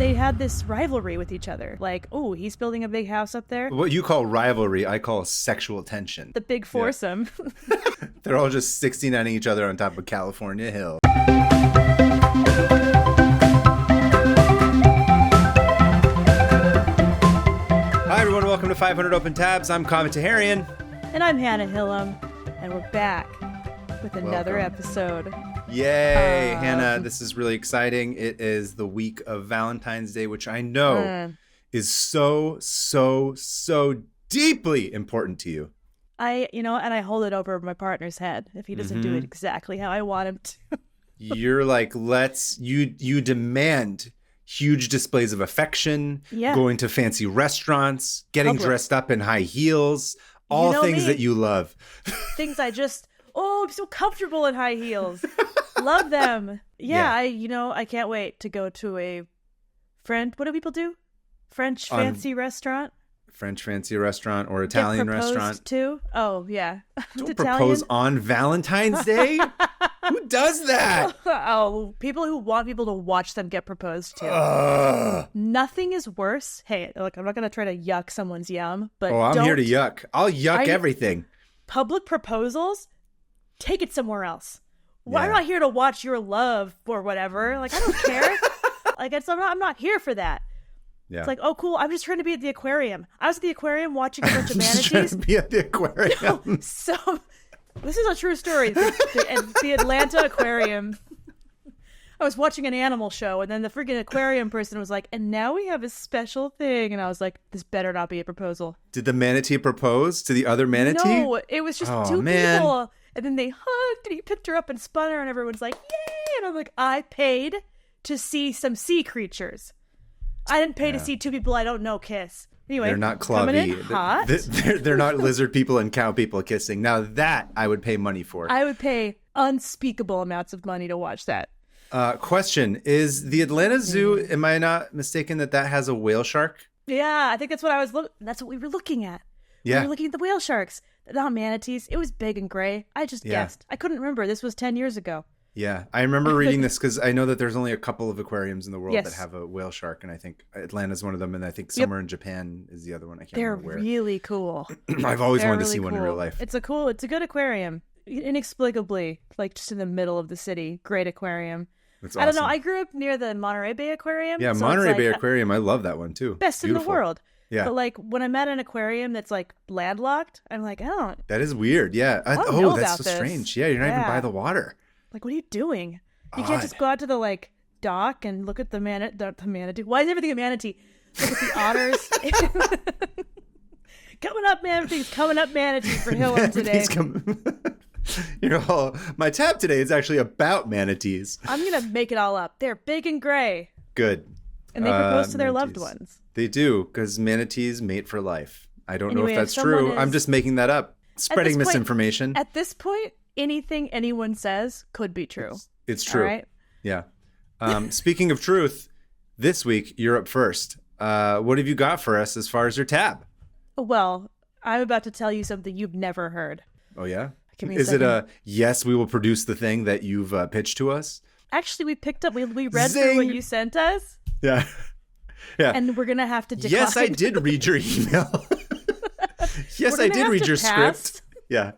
they had this rivalry with each other. Like, oh, he's building a big house up there. What you call rivalry, I call sexual tension. The big foursome. Yeah. They're all just 69ing each other on top of California Hill. Hi, everyone. Welcome to 500 Open Tabs. I'm Kaveh Taherian. And I'm Hannah Hillam. And we're back with another episode. Yay, Hannah. This is really exciting. It is the week of Valentine's Day, which I know is so deeply important to you. And I hold it over my partner's head if he doesn't do it exactly how I want him to. You're like, you demand huge displays of affection, going to fancy restaurants, getting dressed up in high heels, all things that you love. Things I'm so comfortable in high heels. Love them. Yeah. I can't wait to go to a what do people do? French fancy restaurant or Italian restaurant too. Oh yeah. Don't propose on Valentine's Day. Who does that? People who want people to watch them get proposed to. Nothing is worse. Hey, look, I'm not going to try to yuck someone's yum, but I'm here to yuck. I'll yuck everything. Public proposals, take it somewhere else. Well, I'm not here to watch your love or whatever. Like, I don't care. I'm not here for that. Yeah. It's like, oh, cool. I'm just trying to be at the aquarium. I was at the aquarium watching a bunch of manatees. Trying to be at the aquarium. So, this is a true story. The Atlanta aquarium. I was watching an animal show, and then the freaking aquarium person was like, and now we have a special thing. And I was like, this better not be a proposal. Did the manatee propose to the other manatee? No, it was just two people. And then they hugged, and he picked her up and spun her, and everyone's like, yay! And I'm like, I paid to see some sea creatures. I didn't pay to see two people I don't know kiss. Anyway, they're not clubby. Hot. They're not lizard people and cow people kissing. Now that I would pay money for. I would pay unspeakable amounts of money to watch that. Question, is the Atlanta Zoo, am I not mistaken that has a whale shark? Yeah, I think that's what that's what we were looking at. Yeah. We were looking at the whale sharks, not manatees. It was big and gray. I just guessed. I couldn't remember. This was 10 years ago. Yeah, I remember reading this because I know that there's only a couple of aquariums in the world that have a whale shark, and I think Atlanta's one of them, and I think somewhere in Japan is the other one. I can't remember where. They're really cool. I've always wanted to see one in real life. It's a good aquarium. Inexplicably, like just in the middle of the city. Great aquarium. That's awesome. I don't know. I grew up near the Monterey Bay Aquarium. Yeah, so Monterey Bay Aquarium. I love that one too. Best Beautiful. in the world. Yeah. But like when I'm at an aquarium that's like landlocked, I'm like, I don't. That is weird. Yeah. I don't know that's about so this. strange. Yeah, you're not even by the water. Like, what are you doing? You can't just go out to the like dock and look at the manatee. Why is everything a manatee? Look at the otters. Coming up manatee for Hillam today. My tab today is actually about manatees. I'm gonna make it all up. They're big and gray. Good. And they propose to their loved ones. They do, because manatees mate for life. I don't know if that's true. I'm just making that up. Spreading misinformation. At this point, anything anyone says could be true. It's true. All right? Yeah. Speaking of truth, this week you're up first. What have you got for us as far as your tab? Well, I'm about to tell you something you've never heard. Oh, yeah? Is it a yes, we will produce the thing that you've pitched to us? Actually, we read through what you sent us. Yeah. Yeah. And we're going to have to decline. Yes, I did read your email. Yes, I did read your script. Yeah.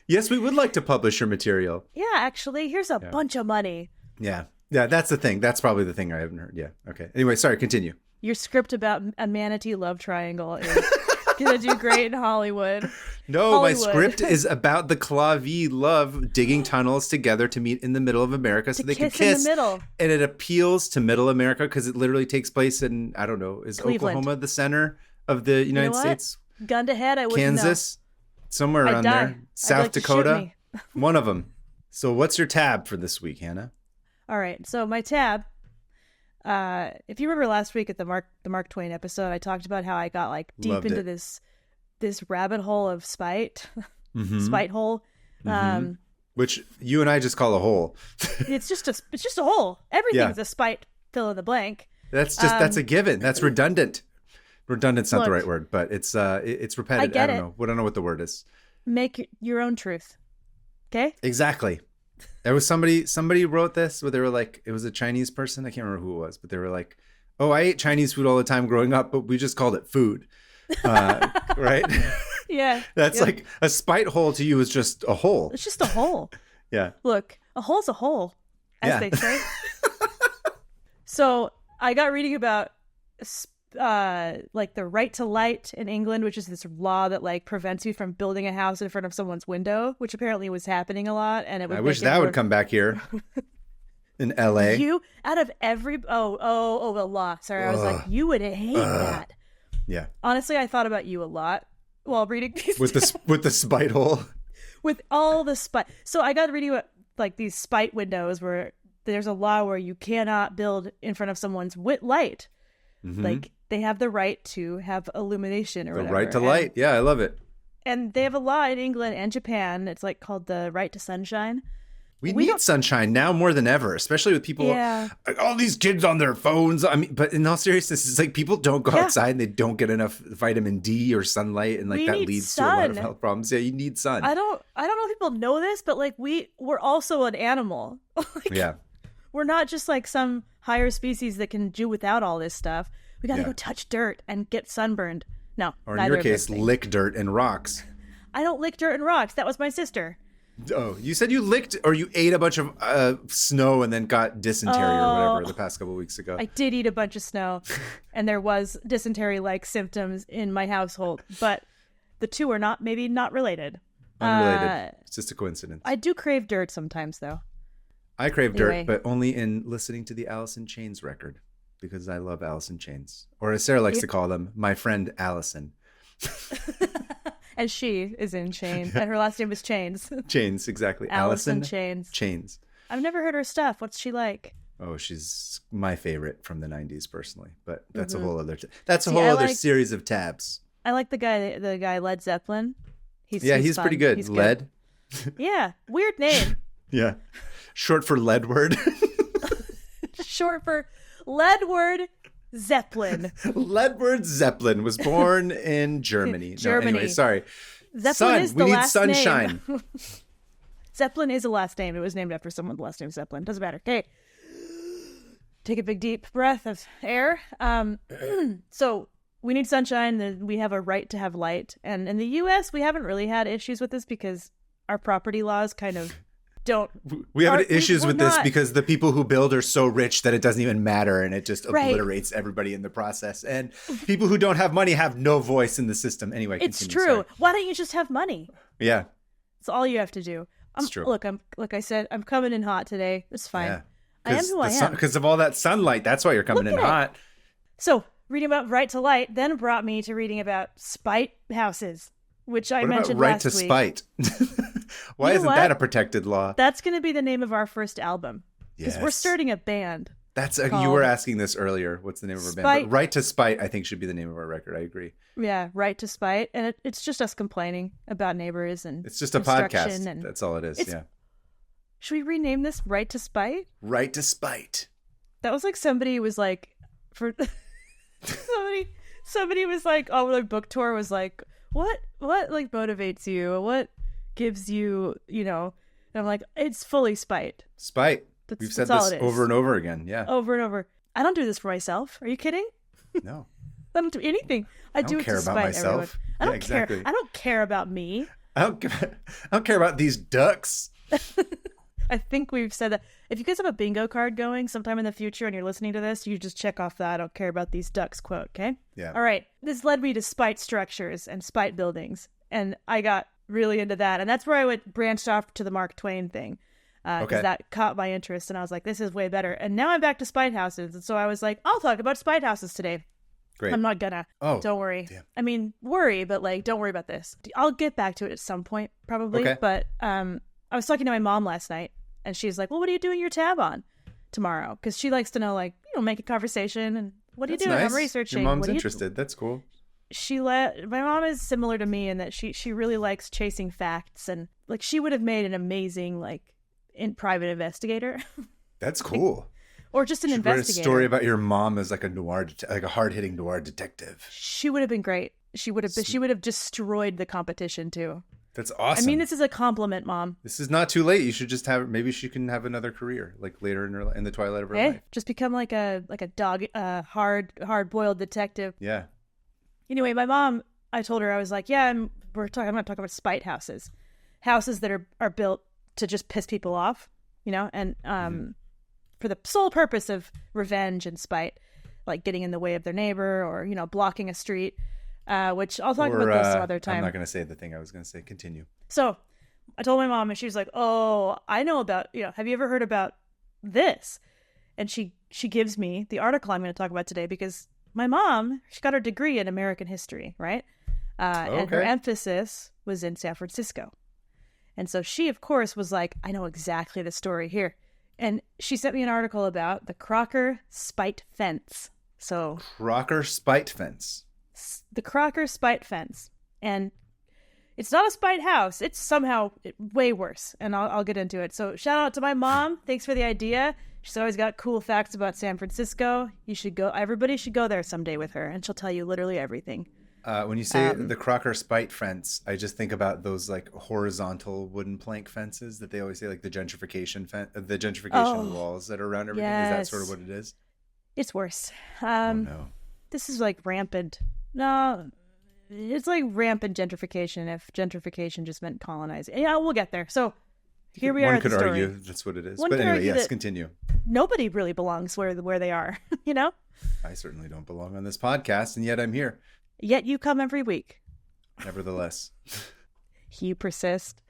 Yes, we would like to publish your material. Yeah, actually, here's a bunch of money. Yeah. Yeah, that's the thing. That's probably the thing I haven't heard. Yeah. Okay. Anyway, sorry, continue. Your script about a manatee love triangle is going to do great in Hollywood. No, my script is about the Kaveh love digging tunnels together to meet in the middle of America so they can kiss. In the middle. And it appeals to middle America because it literally takes place in, I don't know, is Cleveland. Oklahoma the center of the United States? Gun to head, I wouldn't know. Kansas? Somewhere around there. South Dakota? One of them. So what's your tab for this week, Hannah? All right. So my tab, if you remember last week at the Mark Twain episode, I talked about how I got like deep into this rabbit hole of spite, spite hole. Which you and I just call a hole. It's just a hole. Everything's a spite fill in the blank. That's a given. That's redundant. Redundant's not the right word, but it's repetitive. I don't know. I don't know what the word is. Make your own truth. Okay? Exactly. There was somebody wrote this where they were like, it was a Chinese person. I can't remember who it was, but they were like, Oh, I ate Chinese food all the time growing up, but we just called it food. Right? Yeah. That's like a spite hole to you is just a hole. It's just a hole. Yeah. Look, a hole's a hole, as they say. So I got reading about like the right to light in England, which is this law that like prevents you from building a house in front of someone's window, which apparently was happening a lot. And it would I wish that would come back here in LA. You out of every the law. Sorry, I was like, you would hate that. Yeah. Honestly, I thought about you a lot while reading these with the spite hole. With all the spite. So I got reading about like these spite windows where there's a law where you cannot build in front of someone's light. Mm-hmm. Like they have the right to have illumination or whatever. The right to light. Yeah, I love it. And they have a law in England and Japan. It's like called the right to sunshine. We need sunshine now more than ever, especially with people, like, all these kids on their phones. I mean, but in all seriousness, it's like people don't go outside and they don't get enough vitamin D or sunlight, and like that leads to a lot of health problems. Yeah, you need sun. I don't know if people know this, but like we're also an animal. Like, we're not just like some higher species that can do without all this stuff. We got to go touch dirt and get sunburned. No, or in your case, lick dirt and rocks. I don't lick dirt and rocks. That was my sister. Oh, you said you licked or you ate a bunch of snow and then got dysentery or whatever the past couple of weeks ago. I did eat a bunch of snow and there was dysentery-like symptoms in my household, but the two are maybe not related. Unrelated. It's just a coincidence. I do crave dirt sometimes, though. I crave dirt, but only in listening to the Alice in Chains record because I love Alice in Chains. Or as Sarah likes to call them, my friend Allison. And she is in Chains, and her last name is Chains. Chains, exactly. Allison Chains. Chains. I've never heard her stuff. What's she like? Oh, she's my favorite from the 90s, personally. But that's a whole other other series of tabs. I like the guy Led Zeppelin. He's fun. Pretty good. He's Led? Good. Yeah, weird name. Yeah. Short for Ledward. Short for Ledward Zeppelin. Ledward Zeppelin was born in Germany. Germany. No, anyway, sorry. Zeppelin is the last name. We need sunshine. Zeppelin is a last name. It was named after someone with the last name Zeppelin. Doesn't matter. Okay. Take a big deep breath of air. So we need sunshine. We have a right to have light. And in the U.S., we haven't really had issues with this because our property laws kind of don't. We have issues with this because the people who build are so rich that it doesn't even matter, and it just obliterates everybody in the process. And people who don't have money have no voice in the system. Anyway, it's true. Sorry. Why don't you just have money? Yeah, it's all you have to do. It's true. Look, like I said, I'm coming in hot today. It's fine. Yeah. I am who I am because of all that sunlight. That's why you're coming in hot. So reading about right to light then brought me to reading about spite houses, which I mentioned last week. Right to spite. Why isn't that a protected law? That's going to be the name of our first album. Because we're starting a band. You were asking this earlier. What's the name of our band? But Right to Spite, I think, should be the name of our record. I agree. Yeah, Right to Spite. And it's just us complaining about neighbors and it's just a podcast. That's all it is. Yeah. Should we rename this Right to Spite? Right to Spite. That was like somebody was like, somebody was like, oh, their book tour was like, what like motivates you? What gives you, and I'm like, it's fully spite. Spite. We've said this over and over again. Yeah. Over and over. I don't do this for myself. Are you kidding? No. I don't do anything. I do it to spite myself. Everyone. I don't care. I don't care about me. I don't care about these ducks. I think we've said that. If you guys have a bingo card going sometime in the future and you're listening to this, you just check off that I don't care about these ducks quote, okay? Yeah. All right. This led me to spite structures and spite buildings. And I got really into that. And that's where I branched off to the Mark Twain thing. Because that caught my interest. And I was like, this is way better. And now I'm back to spite houses. And so I was like, I'll talk about spite houses today. Great. I'm not gonna. Oh, don't worry. Damn. I mean, worry, but like, don't worry about this. I'll get back to it at some point, probably. Okay. But I was talking to my mom last night. And she's like, well, what are you doing your tab on tomorrow? Because she likes to know, like, make a conversation. And what are you doing? Nice. I'm researching. Your mom's interested. That's cool. My mom is similar to me in that she really likes chasing facts. And, like, she would have made an amazing, like, private investigator. That's cool. Or just an investigator. Write a story about your mom as, like, a hard-hitting noir detective. She would have been great. She would have destroyed the competition, too. That's awesome. I mean, this is a compliment, Mom. This is not too late. You should just have, maybe she can have another career, like later in the twilight of her life. Just become like a dog, hard-boiled detective. Yeah. Anyway, my mom, I told her, I was like, yeah, I'm going to talk about spite houses. Houses that are built to just piss people off, and for the sole purpose of revenge and spite, like getting in the way of their neighbor or, blocking a street. Which I'll talk about this some other time. I'm not going to say the thing I was going to say. Continue. So I told my mom, and she was like, oh, I know about, have you ever heard about this? And she gives me the article I'm going to talk about today because my mom, she got her degree in American history, right? And her emphasis was in San Francisco. And so she, of course, was like, I know exactly the story here. And she sent me an article about the Crocker Spite Fence. So Crocker Spite Fence. The Crocker Spite Fence. And it's not a spite house. It's somehow way worse. And I'll get into it. So shout out to my mom. Thanks for the idea. She's always got cool facts about San Francisco. You should go. Everybody should go there someday with her. And she'll tell you literally everything. When you say the Crocker Spite Fence, I just think about those like horizontal wooden plank fences that they always say, like the gentrification walls that are around everything. Yes. Is that sort of what it is? It's worse. No. This is like rampant. No, it's like rampant gentrification if gentrification just meant colonizing. Yeah, we'll get there. So here we are at the story. One could argue that's what it is. But anyway, yes, continue. Nobody really belongs where they are, I certainly don't belong on this podcast, and yet I'm here. Yet you come every week. Nevertheless. You persist.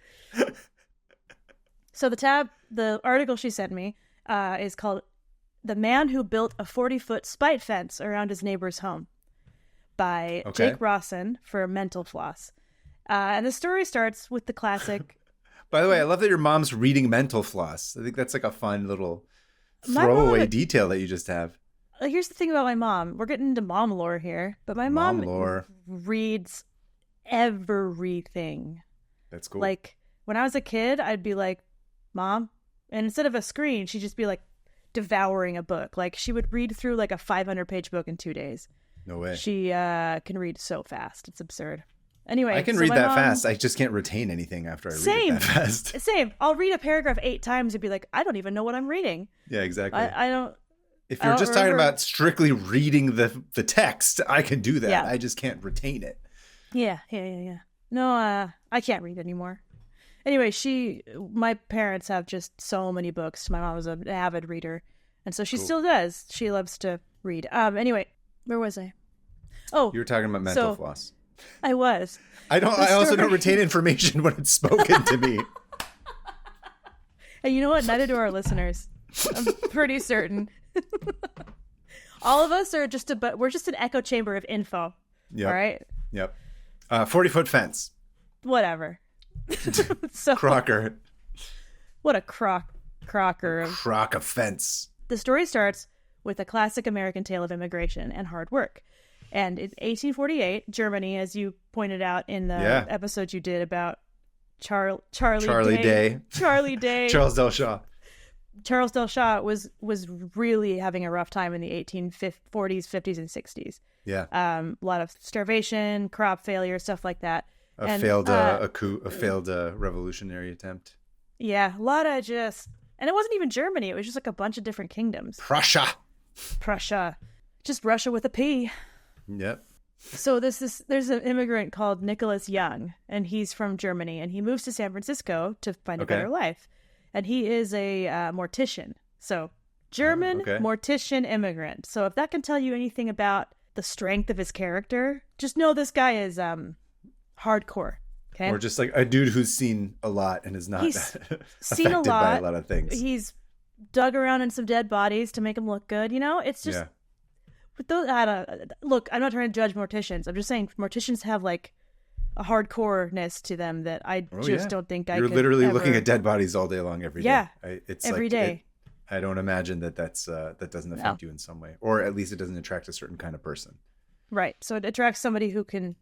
So the article she sent me is called The Man Who Built a 40-Foot Spite Fence Around His Neighbor's Home by Jake Rawson for Mental Floss. And the story starts with the classic. By the way, I love that your mom's reading Mental Floss. I think that's like a fun little throwaway detail that you just have. Here's the thing about my mom. We're getting into mom lore here, but my mom reads everything. That's cool. Like when I was a kid, I'd be like, Mom, and instead of a screen, she'd just be like devouring a book. Like she would read through like a 500-page book in 2 days. No way. She can read so fast. It's absurd. Anyway, I can read that fast. I just can't retain anything after I read it that fast. Same. I'll read a paragraph 8 times and be like, I don't even know what I'm reading. Yeah, exactly. I don't. If you're just talking about strictly reading the text, I can do that. Yeah. I just can't retain it. Yeah. No, I can't read anymore. Anyway, my parents have just so many books. My mom was an avid reader, and so she still does. She loves to read. Anyway, where was I? Oh, you were talking about Mental Floss. I was. I also don't retain information when it's spoken to me. And you know what? Neither do our listeners. I'm pretty certain. All of us are we're just an echo chamber of info. Yep. All right. Yep. 40-foot fence. Whatever. So Crocker. What a Crocker. Crock of fence. The story starts with a classic American tale of immigration and hard work. And in 1848, Germany, as you pointed out in the episode you did about Charlie Day. Charlie Day. Charles Del Shaw. Charles Del Shaw was really having a rough time in the 1840s, 50s, and 60s. Yeah. A lot of starvation, crop failure, stuff like that. A failed revolutionary attempt. Yeah, a lot of and it wasn't even Germany. It was just like a bunch of different kingdoms. Prussia. Just Russia with a P. Yep. So there's an immigrant called Nicholas Young, and he's from Germany, and he moves to San Francisco to find a better life. And he is a mortician. So German mortician immigrant. So if that can tell you anything about the strength of his character, just know this guy is hardcore. Okay. Or just like a dude who's seen a lot and is not affected by a lot of things. He's dug around in some dead bodies to make him look good. It's just with those. Look, I'm not trying to judge morticians. I'm just saying morticians have like a hardcoreness to them that I don't think You're literally looking at dead bodies all day long every day. Yeah, it's every day. I don't imagine that doesn't affect you in some way, or at least it doesn't attract a certain kind of person. Right. So it attracts somebody who can,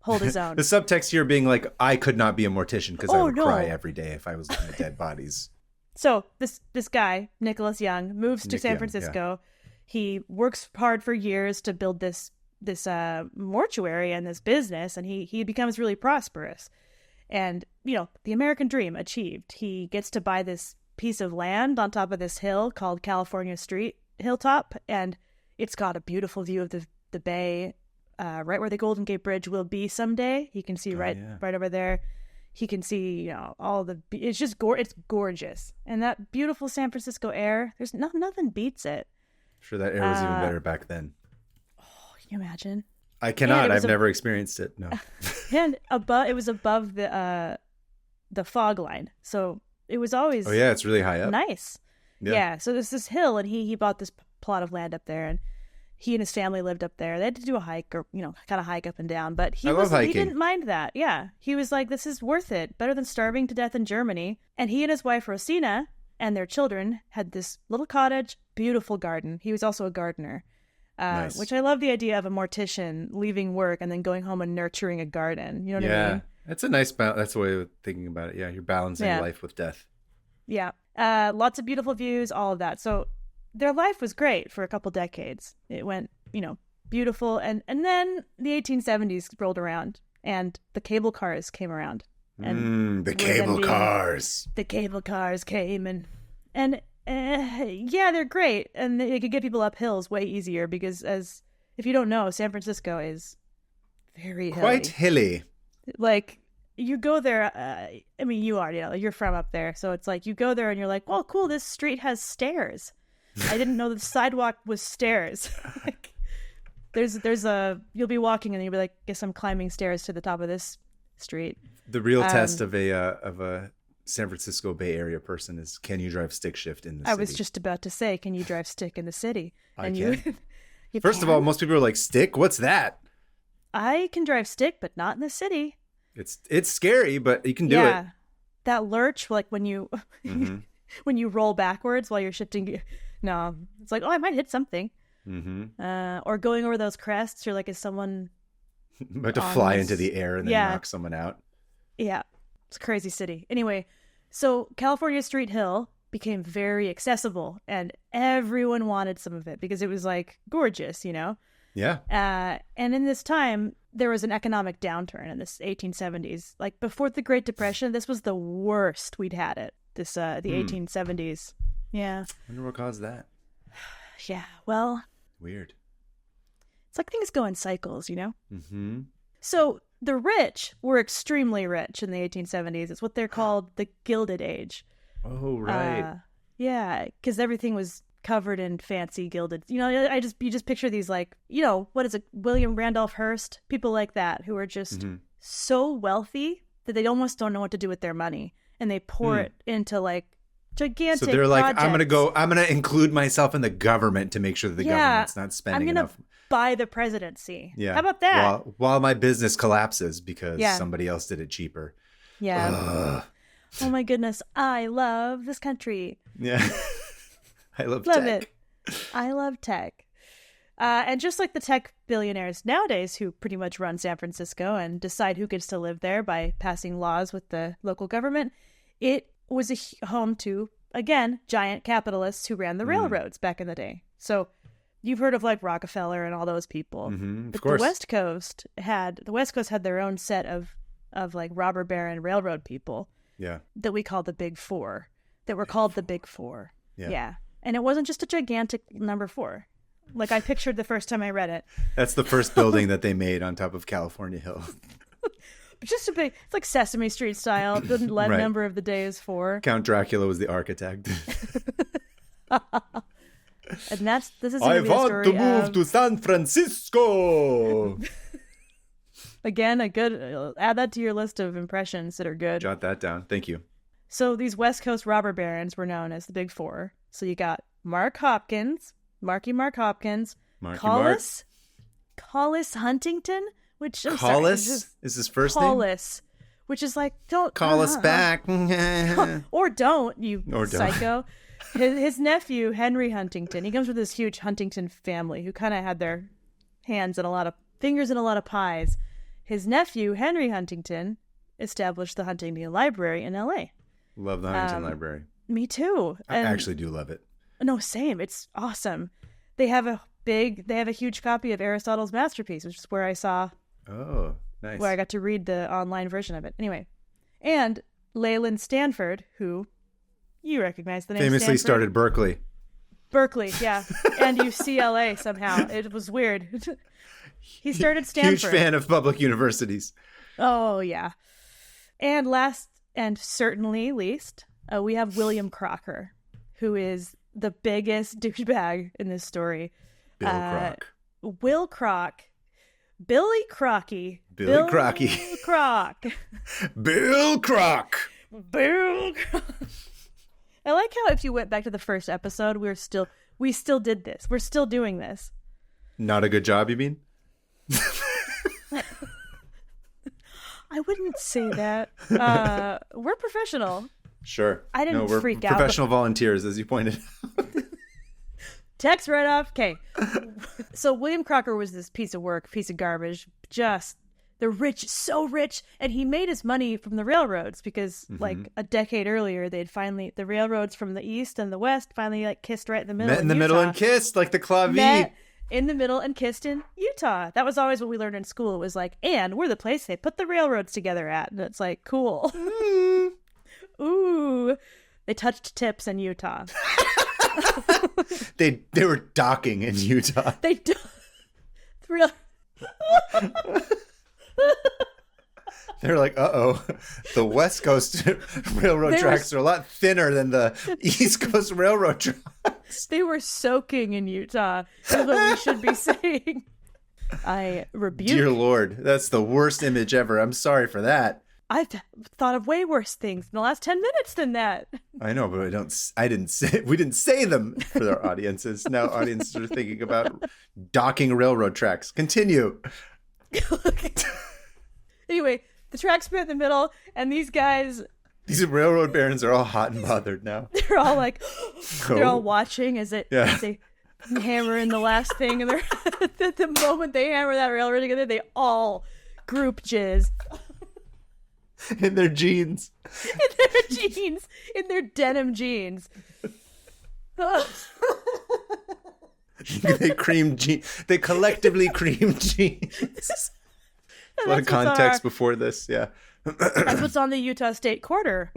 hold his own. The subtext here being like, I could not be a mortician because I would cry every day if I was looking at dead bodies. So this guy, Nicholas Young, moves to San Francisco. Yeah. He works hard for years to build this mortuary and this business, and he becomes really prosperous. And, the American dream achieved. He gets to buy this piece of land on top of this hill called California Street Hilltop, and it's got a beautiful view of the bay, right where the Golden Gate Bridge will be someday. He can see right over there. He can see, it's just it's gorgeous. And that beautiful San Francisco air, there's nothing beats it. I'm sure that air was even better back then. Oh, can you imagine? I cannot. I've never experienced it. No. And it was above the fog line. So it was always it's really high up. Nice. Yeah. So there's this hill, and he bought this plot of land up there, and he and his family lived up there. They had to do a hike, or kind of hike up and down, but he didn't mind that. Yeah, he was like, this is worth it, better than starving to death in Germany. And he and his wife Rosina and their children had this little cottage, beautiful garden. He was also a gardener, nice. Which I love the idea of a mortician leaving work and then going home and nurturing a garden. You know what I mean? That's a nice balance. That's the way of thinking about it. Yeah, you're balancing life with death. Yeah, lots of beautiful views, all of that. So their life was great for a couple decades. It went, beautiful. And then the 1870s rolled around and the cable cars came around. And the cable cars. The cable cars came and they're great. And they could get people up hills way easier because, as if you don't know, San Francisco is very hilly. Quite hilly. Like, you go there, you are, you're from up there. So it's like you go there and you're like, well, cool, this street has stairs. I didn't know the sidewalk was stairs. Like, you'll be walking and you'll be like, guess I'm climbing stairs to the top of this street. The real test of a San Francisco Bay Area person is, can you drive stick shift in the city? I was just about to say, can you drive stick in the city? And you First of all, most people are like, stick? What's that? I can drive stick, but not in the city. It's scary, but you can do it. That lurch, like when you when you roll backwards while you're shifting. No, it's like, I might hit something. Or going over those crests, you're like, is someone about to fly into the air and then knock someone out? Yeah, it's a crazy city. Anyway, so California Street Hill became very accessible, and everyone wanted some of it because it was like gorgeous, Yeah. And in this time, there was an economic downturn in the 1870s. Like before the Great Depression, this was the worst we'd had it. The 1870s. Yeah. I wonder what caused that. Yeah. Well. Weird. It's like things go in cycles, Mm-hmm. So the rich were extremely rich in the 1870s. It's what they're called the Gilded Age. Oh, right. Yeah, because everything was covered in fancy gilded. You just picture these like, what is it? William Randolph Hearst, people like that who are just so wealthy that they almost don't know what to do with their money, and they pour it into like gigantic. So they're like, I'm gonna include myself in the government to make sure that the government's not spending enough. Buy the presidency. Yeah. How about that? While my business collapses because somebody else did it cheaper. Yeah. Ugh. Oh my goodness, I love this country. Yeah. I love tech. It. I love tech. And just like the tech billionaires nowadays who pretty much run San Francisco and decide who gets to live there by passing laws with the local government, it was a home to, again, giant capitalists who ran the railroads back in the day. So you've heard of like Rockefeller and all those people. Of but course. The West Coast had their own set of like robber baron railroad people. Yeah. That we call the Big Four. That were called the Big Four. Yeah. And it wasn't just a gigantic number 4. Like I pictured the first time I read it. That's the first building that they made on top of California Hill. Just a big, it's like Sesame Street style. The number of the day is 4. Count Dracula was the architect. And this is I want to move to San Francisco. Again, a good, add that to your list of impressions that are good. Jot that down. Thank you. So these West Coast robber barons were known as the Big Four. So you got Mark Hopkins, Mark Hopkins, Collis Huntington, which Collis is his first name. Collis, which is like, don't call us back, or don't, you psycho. His nephew Henry Huntington. He comes with this huge Huntington family who kind of had their fingers in a lot of pies. His nephew Henry Huntington established the Huntington Library in L.A. Love the Huntington Library. Me too. I actually do love it. No, same. It's awesome. They have a huge copy of Aristotle's masterpiece, which is where I saw. Oh, nice. Where I got to read the online version of it. Anyway, And Leland Stanford, who you recognize the name famously Stanford. Started Berkeley. Berkeley, yeah. And UCLA somehow. It was weird. He started Stanford. Huge fan of public universities. Oh, yeah. And last and certainly least, we have William Crocker, who is the biggest douchebag in this story. Bill Crock. Will Crock. Billy Crocky. Billy Crocky. Crock. Bill Crock. Bill Crock. I like how if you went back to the first episode, we still did this. We're still doing this. Not a good job, you mean? I wouldn't say that. We're professional. Sure. I didn't freak out. We're professional volunteers, as you pointed out. Text right off. Okay. So William Crocker was this piece of work, piece of garbage. Just the rich, so rich. And he made his money from the railroads because like a decade earlier, the railroads from the east and the west finally like kissed right in the middle. Met in the middle and kissed like the Kaveh. Met in the middle and kissed in Utah. That was always what we learned in school. It was like, and we're the place they put the railroads together at. And it's like, cool. Ooh. They touched tips in Utah. They were docking in Utah. Real. They're like, uh-oh, the West Coast railroad tracks are a lot thinner than the East Coast railroad tracks. They were soaking in Utah, is what we should be saying. I rebuke. Dear Lord, that's the worst image ever. I'm sorry for that. I've thought of way worse things in the last 10 minutes than that. I know, but we didn't say them for our audiences. Now audiences are thinking about docking railroad tracks. Continue. Anyway, the tracks split in the middle, and these railroad barons are all hot and bothered now. They're all like, they're all watching as they hammer in the last thing, and they're the moment they hammer that railroad together, they all group jizz. In their jeans. In their denim jeans. They collectively cream jeans. A lot of context before this, yeah. That's what's on the Utah State Quarter.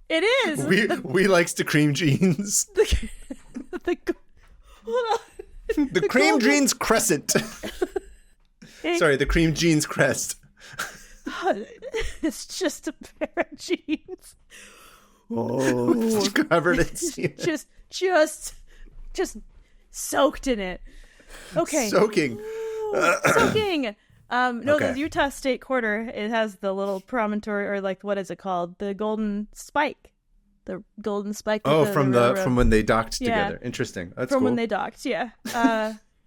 It is. We likes to cream jeans. Hold on. The cream jeans crescent. Sorry, the cream jeans crest. It's just a pair of jeans. Oh, covered in semen. Just soaked in it. Okay. Soaking. Soaking. No, okay. The Utah State Quarter, it has the little promontory, or like, what is it called? The Golden Spike. The Golden Spike. From when they docked together. Interesting. That's from cool. when they docked, yeah.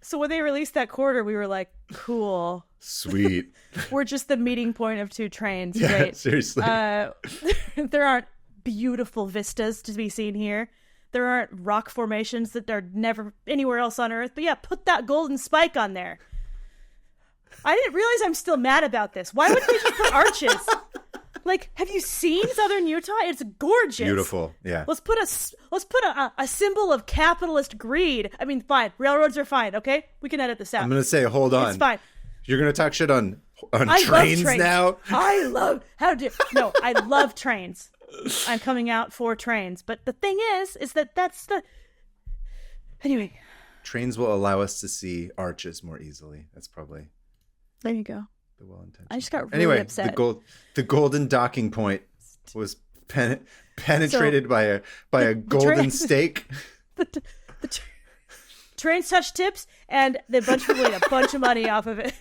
So when they released that quarter, we were like, cool. Sweet. We're just the meeting point of two trains. Yeah, Great. seriously. There aren't beautiful vistas to be seen here. There aren't rock formations that are never anywhere else on Earth. But yeah, put that golden spike on there. I didn't realize I'm still mad about this. Why wouldn't they just put arches? Like, have you seen Southern Utah? It's gorgeous. Beautiful, yeah. Let's put a symbol of capitalist greed. I mean, fine. Railroads are fine, okay? We can edit this out. I'm going to say, hold on. It's fine. You're going to talk shit on trains now? I love trains. I'm coming out for trains. But the thing is that's the... Anyway. Trains will allow us to see arches more easily. That's probably... There you go. The well-intentioned. I just got really upset. The golden docking point was penetrated by a golden stake. The trains touched tips, and the bunch of people made a bunch of money off of it.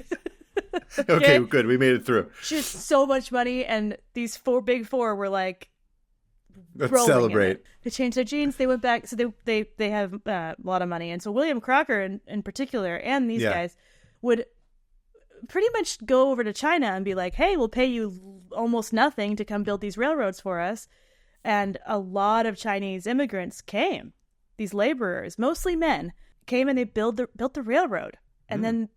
Okay, good. We made it through. Just so much money, and these big four were like, let's celebrate. They changed their jeans. They went back, so they have a lot of money, and so William Crocker in particular, and these guys would pretty much go over to China and be like, hey, we'll pay you almost nothing to come build these railroads for us. And a lot of Chinese immigrants came. These laborers, mostly men, came and they built the railroad. And then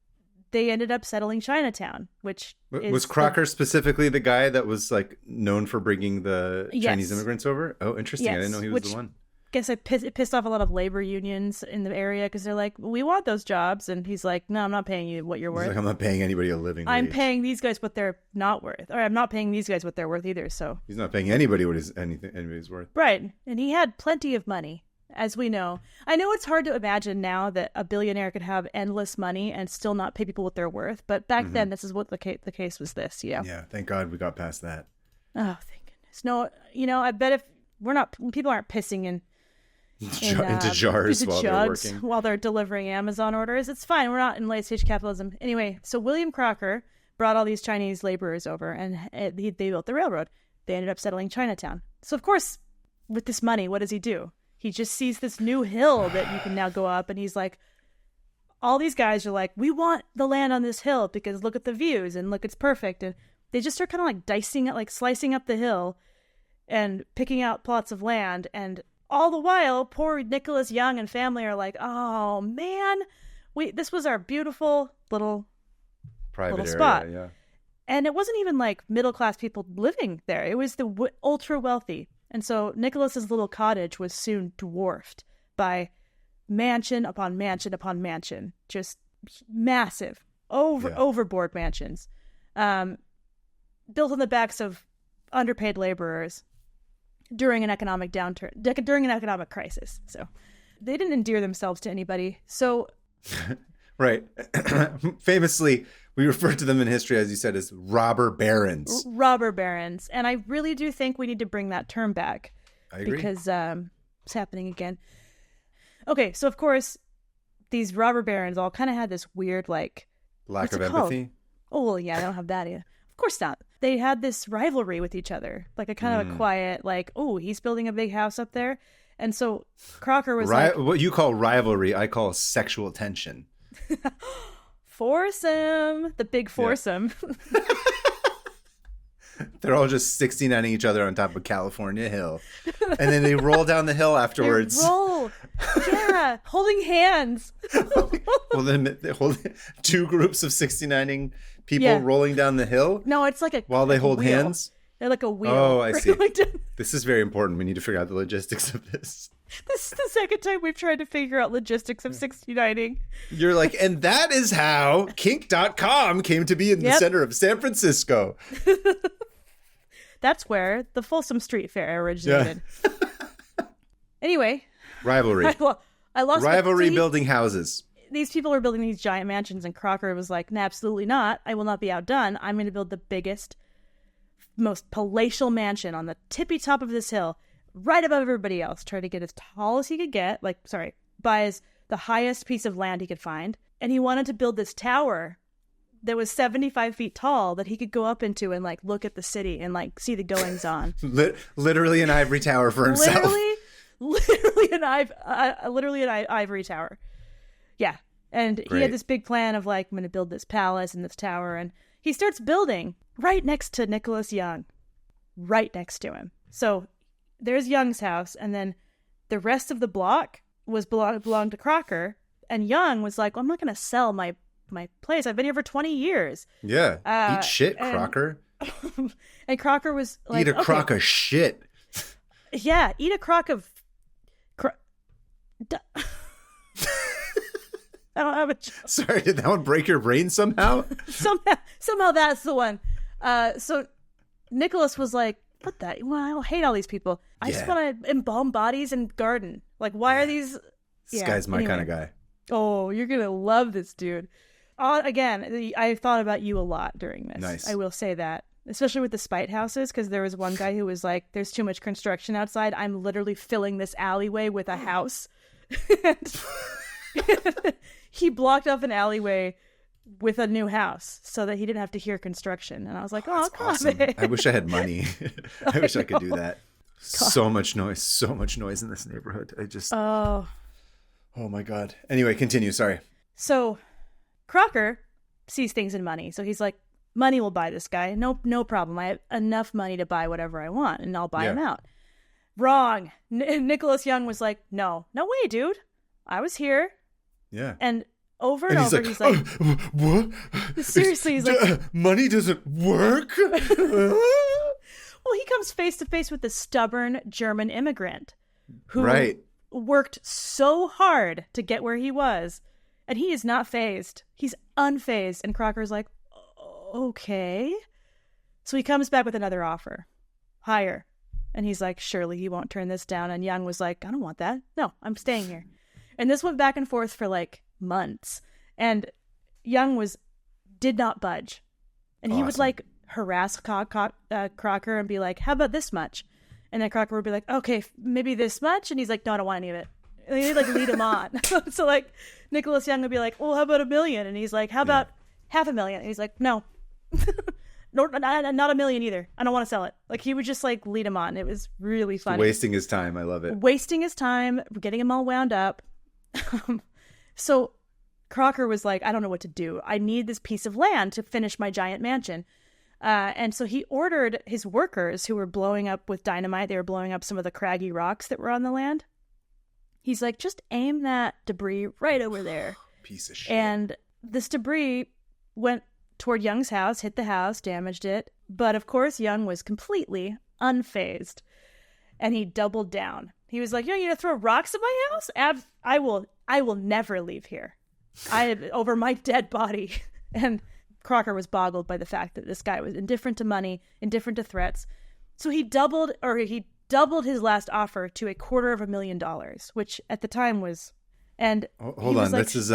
they ended up settling Chinatown, which was Crocker specifically the guy that was like known for bringing the Chinese immigrants over? Oh, interesting. I didn't know he was the one. guess it pissed off a lot of labor unions in the area because they're like, we want those jobs. And he's like, no, I'm not paying you what you're worth. He's like, I'm not paying anybody a living wage. I'm paying these guys what they're not worth. Or I'm not paying these guys what they're worth either. So he's not paying anybody what anybody's worth. Right. And he had plenty of money, as we know. I know it's hard to imagine now that a billionaire could have endless money and still not pay people what they're worth. But back then, this is what the case was this, Yeah, thank God we got past that. Oh, thank goodness. No, I bet if people aren't pissing into jars while they're working. While they're delivering Amazon orders. It's fine. We're not in late stage capitalism. Anyway, so William Crocker brought all these Chinese laborers over and they built the railroad. They ended up settling Chinatown. So, of course, with this money, what does he do? He just sees this new hill that you can now go up. And he's like, all these guys are like, we want the land on this hill because look at the views and look, it's perfect. And they just start kind of like slicing up the hill and picking out plots of land. And all the while, poor Nicholas Young and family are like, oh, man, this was our beautiful little private spot. Area, yeah. And it wasn't even like middle-class people living there. It was the ultra-wealthy. And so Nicholas's little cottage was soon dwarfed by mansion upon mansion upon mansion. Just massive, overboard mansions. Built on the backs of underpaid laborers during an economic downturn, during an economic crisis. So they didn't endear themselves to anybody. So, right. Famously, we refer to them in history, as you said, as robber barons. Robber barons. And I really do think we need to bring that term back. I agree. Because it's happening again. Okay, so of course, these robber barons all kind of had this weird, like... lack of empathy? Oh, well, yeah, they don't have that either. Of course not. They had this rivalry with each other. Like a kind of a quiet, like, oh, he's building a big house up there. And so Crocker was like... What you call rivalry, I call sexual tension. Foursome. The big foursome. Yeah. They're all just 69ing each other on top of California Hill. And then they roll down the hill afterwards. Yeah. Holding hands. Well, then they hold two groups of 69ing people rolling down the hill? No, it's like while they hold wheel. Hands? They're like a wheel. Oh, I see. This is very important. We need to figure out the logistics of this. This is the second time we've tried to figure out logistics of 69ing. You're like, and that is how kink.com came to be in the center of San Francisco. That's where the Folsom Street Fair originated. Yeah. Anyway. Rivalry. I lost rivalry building houses. These people are building these giant mansions, and Crocker was like, nah, absolutely not. I will not be outdone. I'm going to build the biggest, most palatial mansion on the tippy top of this hill, right above everybody else, try to get as tall as he could get, buy the highest piece of land he could find. And he wanted to build this tower that was 75 feet tall that he could go up into and like look at the city and like see the goings on. Literally an ivory tower for himself. Literally an ivory tower. Yeah. And He had this big plan of like, I'm going to build this palace and this tower. And he starts building right next to Nicholas Young. Right next to him. So there's Young's house. And then the rest of the block belonged to Crocker. And Young was like, well, I'm not going to sell my place. I've been here for 20 years. Yeah. Eat shit, Crocker. And Crocker was like, eat a crock of shit. Yeah. Eat a crock of... I don't have a joke. Sorry, did that one break your brain somehow? somehow that's the one. So Nicholas was like, what that? Well, I hate all these people. I just want to embalm bodies and garden. Like, why are these... This guy's my kind of guy. Oh, you're going to love this dude. Again, I thought about you a lot during this. Nice. I will say that. Especially with the spite houses, because there was one guy who was like, there's too much construction outside. I'm literally filling this alleyway with a house. He blocked off an alleyway with a new house so that he didn't have to hear construction. And I was like, oh, awesome. I wish I had money. I wish I could do that. God. So much noise in this neighborhood. Oh my God. Anyway, continue. Sorry. So Crocker sees things in money. So he's like, money will buy this guy. No problem. I have enough money to buy whatever I want and I'll buy him out. Wrong. Nicholas Young was like, no way, dude. I was here. Yeah. And over and over, he's like, what? Seriously, he's like, money doesn't work? Well, he comes face to face with the stubborn German immigrant who worked so hard to get where he was, and he is not fazed. He's unfazed. And Crocker's like, okay. So he comes back with another offer, higher. And he's like, surely he won't turn this down. And Young was like, I don't want that. No, I'm staying here. And this went back and forth for like months. And Young did not budge. And he would like harass Crocker and be like, how about this much? And then Crocker would be like, okay, maybe this much. And he's like, no, I don't want any of it. And he'd like lead him on. So like Nicholas Young would be like, well, how about $1 million? And he's like, how about $500,000? And he's like, no. No, not $1 million either. I don't want to sell it. Like he would just like lead him on. It was really funny. Wasting his time. I love it. Wasting his time, getting him all wound up. So Crocker was like, I don't know what to do. I need this piece of land to finish my giant mansion. And so he ordered his workers who were blowing up with dynamite. They were blowing up some of the craggy rocks that were on the land. He's like, just aim that debris right over there. Piece of shit. And this debris went toward Young's house, hit the house, damaged it. But of course, Young was completely unfazed. And he doubled down. He was like, you're going to throw rocks at my house? I will never leave here. Over my dead body. And Crocker was boggled by the fact that this guy was indifferent to money, indifferent to threats. So he doubled his last offer to $250,000, which at the time was, and hold on, like, this is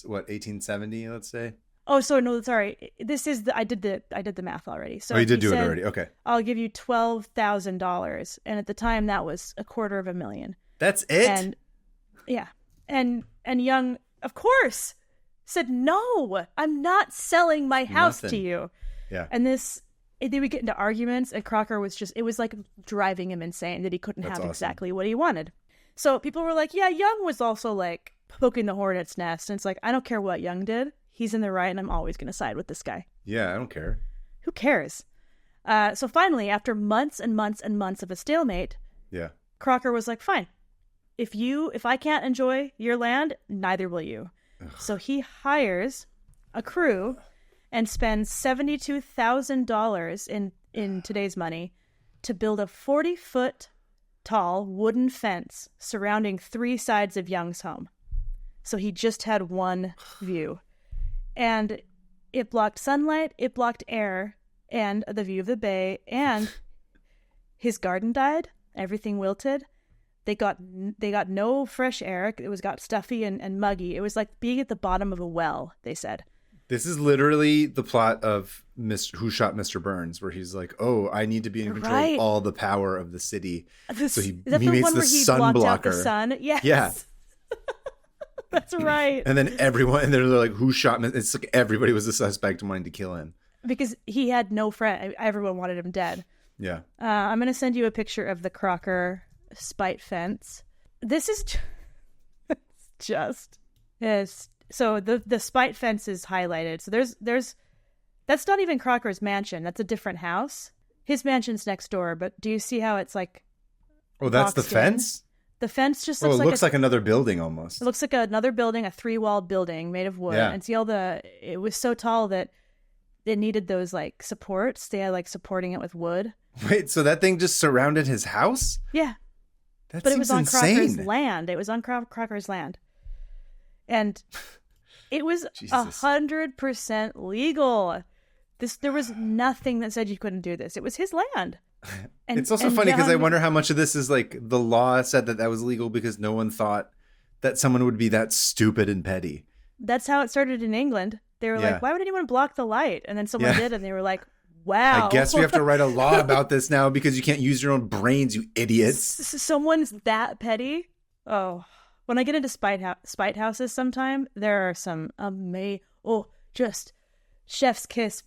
what, 1870, let's say? Oh, so no, sorry. This is I did the math already. So you did do it already. Okay. I'll give you $12,000, and at the time that was $250,000. That's it. And yeah, and Young, of course, said, no, I'm not selling my house to you. Yeah. And they would get into arguments, and Crocker it was like driving him insane that he couldn't have exactly what he wanted. So people were like, yeah, Young was also like poking the hornet's nest. And it's like, I don't care what Young did. He's in the right, and I'm always going to side with this guy. Yeah, I don't care. Who cares? So finally, after months and months and months of a stalemate, Crocker was like, fine. If I can't enjoy your land, neither will you. Ugh. So he hires a crew and spends $72,000 in today's money to build a 40-foot tall wooden fence surrounding 3 sides of Young's home. So he just had one view. And it blocked sunlight, it blocked air, and the view of the bay, and his garden died, everything wilted. They got no fresh air. It got stuffy and muggy. It was like being at the bottom of a well, they said. This is literally the plot of Who Shot Mr. Burns, where he's like, oh, I need to be in control of all the power of the city. So he meets the sun blocker. The sun? Yes. Yeah. That's right. And then they're like, who shot him? It's like everybody was a suspect wanting to kill him. Because he had no friend. Everyone wanted him dead. Yeah. I'm going to send you a picture of the Crocker spite fence. This is just... So the spite fence is highlighted. So there's that's not even Crocker's mansion. That's a different house. His mansion's next door, but do you see how it's like... Oh, that's the fence? The fence just looks looks like another building almost. It looks like another building, a 3-walled building made of wood. Yeah. And see it was so tall that it needed those like supports. They had like supporting it with wood. Wait, so that thing just surrounded his house? Yeah. But it was on Crocker's land. It was on Crocker's land. And it was 100% legal. There was nothing that said you couldn't do this. It was his land. And it's also funny because I wonder how much of this is like the law said that was legal because no one thought that someone would be that stupid and petty. That's how it started in England. They were like, why would anyone block the light? And then someone did, and they were like, wow. I guess we have to write a law about this now because you can't use your own brains, you idiots. Someone's that petty? Oh, when I get into spite houses sometime, there are some just chef's kiss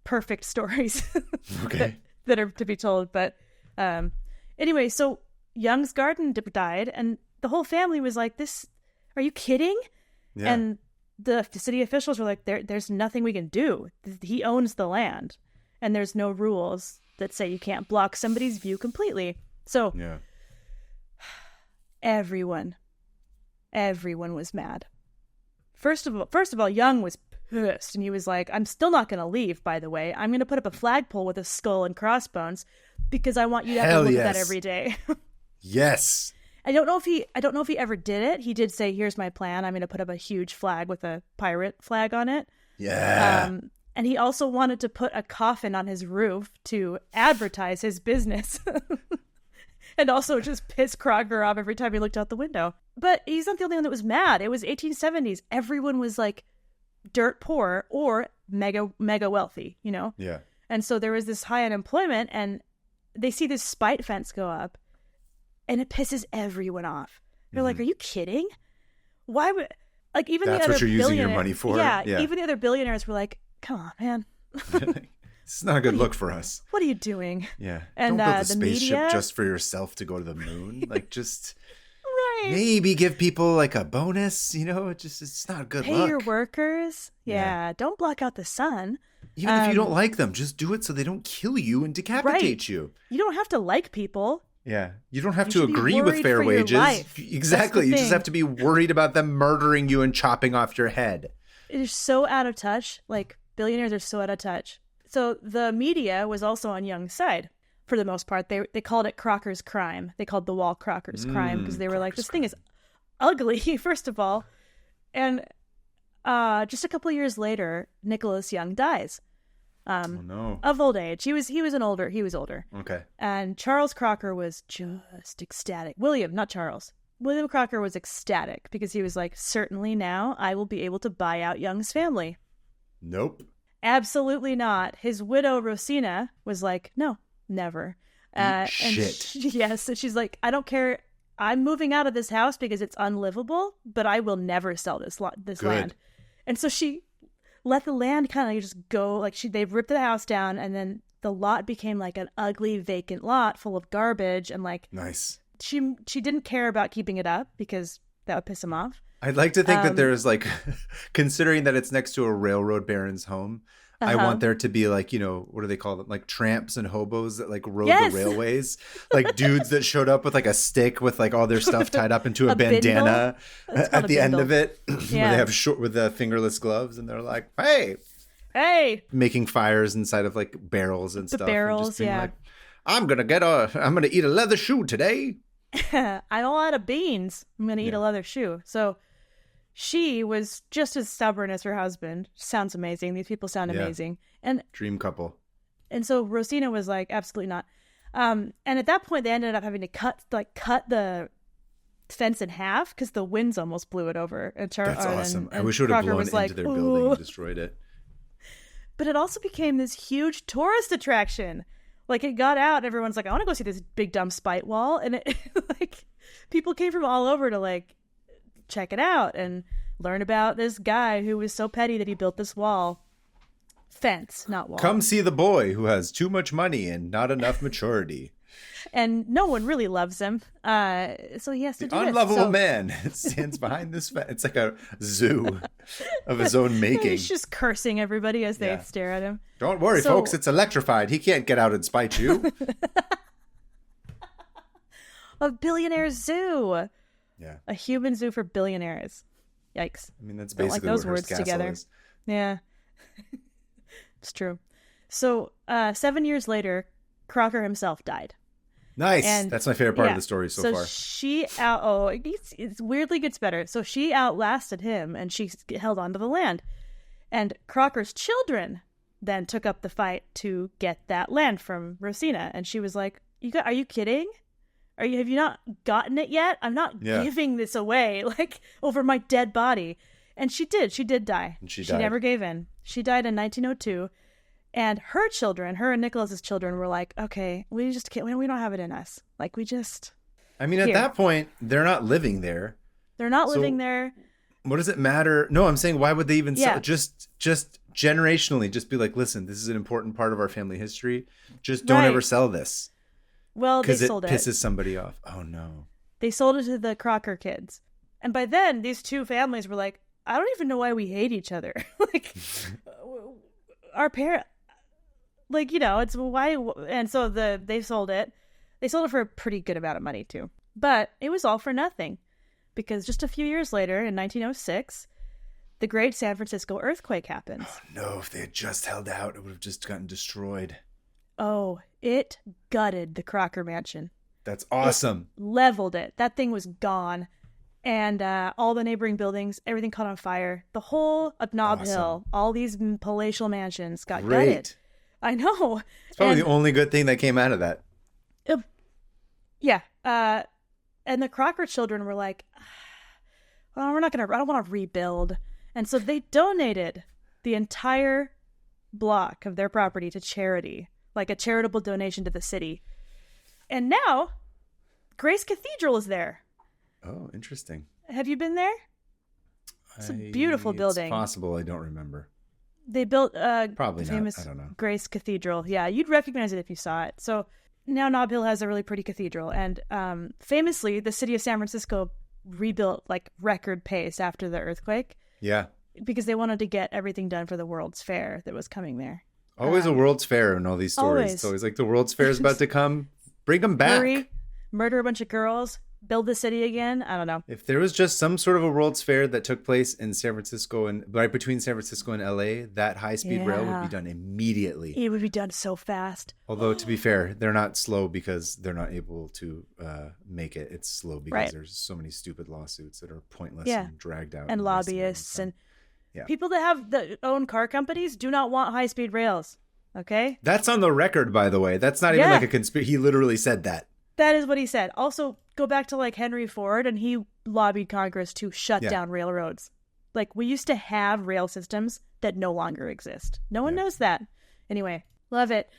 perfect stories. Okay. that are to be told. But anyway, so Young's garden died, and the whole family was like, "This, are you kidding?" Yeah. And the city officials were like, "There's nothing we can do. He owns the land, and there's no rules that say you can't block somebody's view completely." So everyone was mad. First of all, Young was pissed, and he was like, I'm still not going to leave, by the way. I'm going to put up a flagpole with a skull and crossbones because I want you to have to look at that every day. Yes. I don't know if he ever did it. He did say, "Here's my plan. I'm going to put up a huge flag with a pirate flag on it." Yeah. And he also wanted to put a coffin on his roof to advertise his business. And also just piss Crocker off every time he looked out the window. But he's not the only one that was mad. It was 1870s. Everyone was like dirt poor or mega wealthy, you know? Yeah. And so there was this high unemployment, and they see this spite fence go up, and it pisses everyone off. They're like, "Are you kidding? Why would like even That's the other what you're using your money for?" Yeah, even the other billionaires were like, "Come on, man." It's not a good look for us. What are you doing? Yeah. And don't build a the spaceship media, just for yourself to go to the moon. Like, just right. maybe give people like a bonus, you know? It's not a good Pay look. your workers. Yeah. Don't block out the sun. Even if you don't like them, just do it so they don't kill you and decapitate you. You don't have to like people. Yeah. You don't have You to should be agree with worried fair for your wages. life. Exactly. You just have to be worried about them murdering you and chopping off your head. It is so out of touch. Like, billionaires are so out of touch. So the media was also on Young's side for the most part. They called it Crocker's crime. They called the wall Crocker's crime because they were like, this thing is ugly, first of all. And just a couple of years later, Nicholas Young dies. Oh no! Of old age. He was older. Okay. And Charles Crocker was just ecstatic. William, not Charles. William Crocker was ecstatic because he was like, certainly now I will be able to buy out Young's family. Nope. Absolutely not. His widow, Rosina, was like, no, never. Shit. Yes. So she's like, I don't care. I'm moving out of this house because it's unlivable, but I will never sell this land. And so she let the land kind of just go. Like they ripped the house down, and then the lot became like an ugly vacant lot full of garbage. And like, nice. She didn't care about keeping it up because that would piss him off. I'd like to think that there's like, considering that it's next to a railroad baron's home, I want there to be like, you know, what do they call them? Like tramps and hobos that like rode the railways. Like dudes that showed up with like a stick with like all their stuff tied up into a bandana at the end of it. Where they have with the fingerless gloves, and they're like, hey, making fires inside of like barrels and stuff. Barrels, and just being like, I'm gonna eat a leather shoe today. I'm all out of beans. I'm gonna eat a leather shoe. So she was just as stubborn as her husband. Sounds amazing. These people sound amazing. And dream couple. And so Rosina was like, absolutely not. And at that point, they ended up having to cut the fence in half because the winds almost blew it over. And that's awesome. I wish it would have blown into their building and destroyed it. But it also became this huge tourist attraction. Like, it got out, and everyone's like, I want to go see this big dumb spite wall. And it like people came from all over to like check it out and learn about this guy who was so petty that he built this fence, not wall. Come see the boy who has too much money and not enough maturity. And no one really loves him. So he has to do it. The unlovable man stands behind this fence. It's like a zoo of his own making. He's just cursing everybody as they stare at him. Don't worry, folks. It's electrified. He can't get out and spite you. A billionaire zoo. Yeah. A human zoo for billionaires. Yikes. I mean, that's basically like those what words Hearst together. Castle is. Yeah. It's true. So 7 years later, Crocker himself died. Nice. And, that's my favorite part of the story so far. It weirdly gets better. So she outlasted him, and she held on to the land. And Crocker's children then took up the fight to get that land from Rosina. And she was like, are you kidding? Have you not gotten it yet? I'm not giving this away, like, over my dead body. And she did die. And she never gave in. She died in 1902. And her children, her and Nicholas's children, were like, okay, we just can't, we don't have it in us. Like, we just. I mean, at that point, they're not living there. They're not living there. What does it matter? No, I'm saying, why would they even sell? Just generationally, just be like, listen, this is an important part of our family history. Just don't ever sell this. Well, they sold it. Because it pisses somebody off. Oh, no. They sold it to the Crocker kids. And by then, these two families were like, I don't even know why we hate each other. Like, our parent, like, you know, it's why. And so they sold it. They sold it for a pretty good amount of money, too. But it was all for nothing. Because just a few years later, in 1906, the Great San Francisco earthquake happens. Oh, no. If they had just held out, it would have just gotten destroyed. Oh, it gutted the Crocker mansion. That's awesome. Leveled it. That thing was gone. And all the neighboring buildings, everything caught on fire. The whole of Nob Hill, all these palatial mansions got gutted. I know. It's probably the only good thing that came out of that. Yeah. And the Crocker children were like, well, I don't want to rebuild. And so they donated the entire block of their property to charity, like a charitable donation to the city. And now Grace Cathedral is there. Oh, interesting. Have you been there? It's a beautiful building. It's possible. I don't remember. They built probably famous not. I don't know. Grace Cathedral. Yeah, you'd recognize it if you saw it. So now Nob Hill has a really pretty cathedral. And famously, the city of San Francisco rebuilt like record pace after the earthquake. Yeah. Because they wanted to get everything done for the World's Fair that was coming there. Always a World's Fair in all these stories. Always. It's always like the World's Fair is about to come. Bring them back. Hurry, murder a bunch of girls, build the city again. I don't know. If there was just some sort of a World's Fair that took place in San Francisco and right between San Francisco and LA, that high-speed rail would be done immediately. It would be done so fast. Although, to be fair, they're not slow because they're not able to make it. It's slow because there's so many stupid lawsuits that are pointless and dragged out. And lobbyists and people that own car companies do not want high-speed rails. Okay? That's on the record, by the way. That's not even like a conspiracy. He literally said that. That is what he said. Also, go back to like Henry Ford, and he lobbied Congress to shut down railroads. Like, we used to have rail systems that no longer exist. No one knows that. Anyway, love it.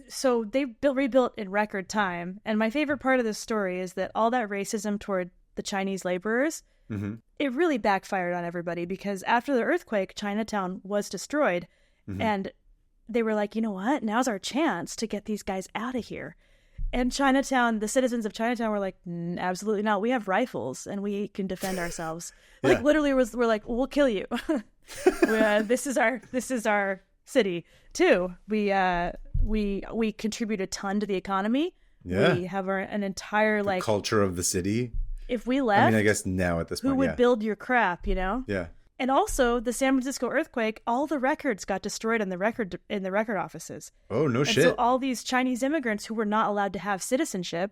So they rebuilt in record time. And my favorite part of this story is that all that racism toward the Chinese laborers, it really backfired on everybody, because after the earthquake, Chinatown was destroyed. And they were like, you know what? Now's our chance to get these guys out of here. And Chinatown, the citizens of Chinatown were like, absolutely not. We have rifles and we can defend ourselves. Like literally we're like, we'll kill you. This is our city too. We contribute a ton to the economy. Yeah. We have an entire the culture of the city. If we left, I mean, I guess now at this point, who would build your crap, you know? Yeah. And also, the San Francisco earthquake, all the records got destroyed in the record offices. Oh, no shit. So all these Chinese immigrants who were not allowed to have citizenship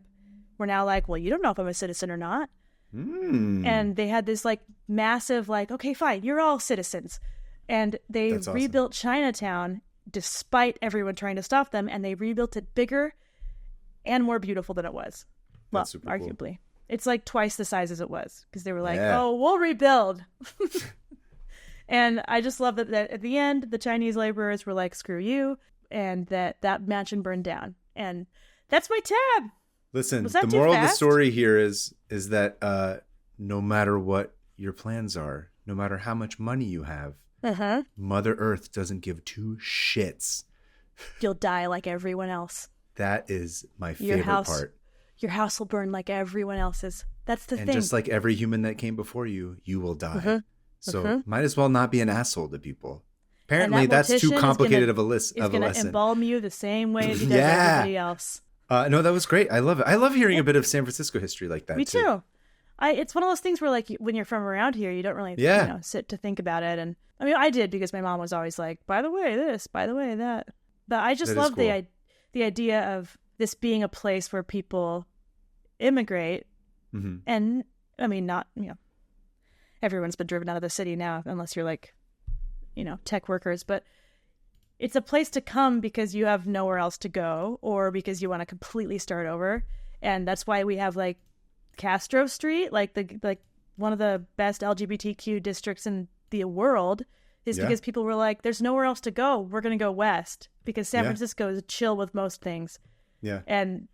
were now like, well, you don't know if I'm a citizen or not. And they had this like massive like, okay, fine, you're all citizens. And they rebuilt Chinatown despite everyone trying to stop them. And they rebuilt it bigger and more beautiful than it was. Well, arguably. Cool. It's like twice the size as it was, because they were like, oh, we'll rebuild. And I just love that at the end, the Chinese laborers were like, screw you, and that mansion burned down. And that's my tab. Listen, the moral of the story here is that no matter what your plans are, no matter how much money you have, Mother Earth doesn't give two shits. You'll die like everyone else. That is my favorite part. Your house will burn like everyone else's. That's the thing. And just like every human that came before you, you will die. So might as well not be an asshole to people. Apparently, that's too complicated of a lesson. He's going to embalm you the same way as he does everybody else. No, that was great. I love it. I love hearing a bit of San Francisco history like that. Me too. It's one of those things where, like, when you're from around here, you don't really sit to think about it. And I mean, I did, because my mom was always like, by the way, this, by the way, that. But I just love the idea of this being a place where people immigrate. And I mean, not, everyone's been driven out of the city now, unless you're like, tech workers. But it's a place to come because you have nowhere else to go, or because you want to completely start over. And that's why we have like Castro Street, like one of the best LGBTQ districts in the world, is because people were like, there's nowhere else to go. We're going to go west, because San Francisco is chill with most things. Yeah. And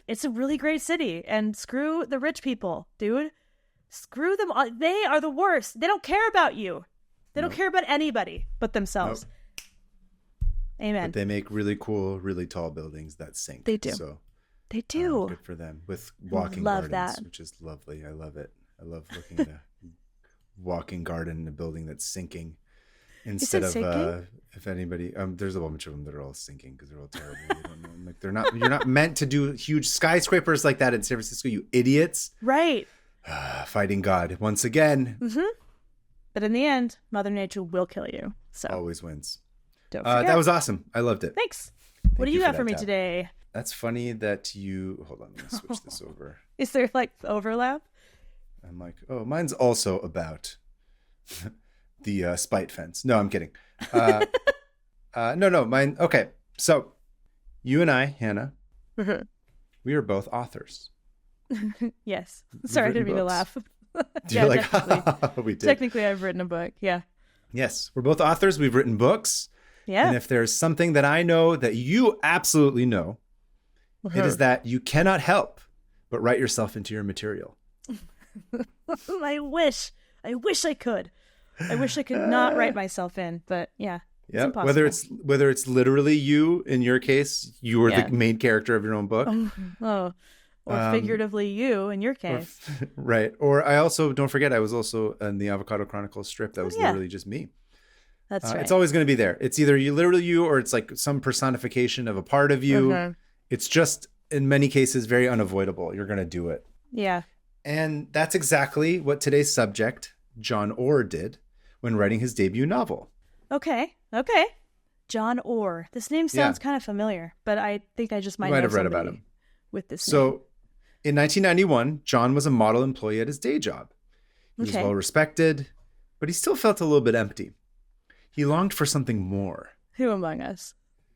it's a really great city. And screw the rich people, dude. Screw them. They are the worst. They don't care about you. They don't care about anybody but themselves. Amen. But they make really cool, really tall buildings that sink. They do. So they do. Good for them. With walking gardens, which is lovely. I love it. I love looking at a walking garden in a building that's sinking. Instead of sinking? If anybody, there's a bunch of them that are all sinking because they're all terrible. You don't know. Like, they're not. You're not meant to do huge skyscrapers like that in San Francisco, you idiots. Right. Fighting God once again. But in the end, Mother Nature will kill you. So always wins. Don't forget. That was awesome. I loved it. Thanks. What do you got for me today? That's funny that you... Hold on, let me switch this over. Is there like overlap? I'm like, oh, mine's also about the spite fence. No, I'm kidding. No, mine... Okay, so you and I, Hannah, we are both authors. Yes. Sorry, I didn't mean to laugh. You're like, we did. Technically, I've written a book. Yeah. Yes, we're both authors. We've written books. Yeah. And if there's something that I know that you absolutely know, it is that you cannot help but write yourself into your material. I wish I could. I wish I could not write myself in, but yeah. It's impossible. Whether it's literally you, in your case, you are the main character of your own book. Or figuratively you, in your case. Right. Or I also, don't forget, I was also in the Avocado Chronicles strip that was literally just me. That's right. It's always going to be there. It's either literally you or it's like some personification of a part of you. It's just, in many cases, very unavoidable. You're going to do it. Yeah. And that's exactly what today's subject, John Orr, did when writing his debut novel. Okay. John Orr. This name sounds kind of familiar, but I think I just might have read about him with this name. So in 1991, John was a model employee at his day job. He was well respected, but he still felt a little bit empty. He longed for something more. Who among us?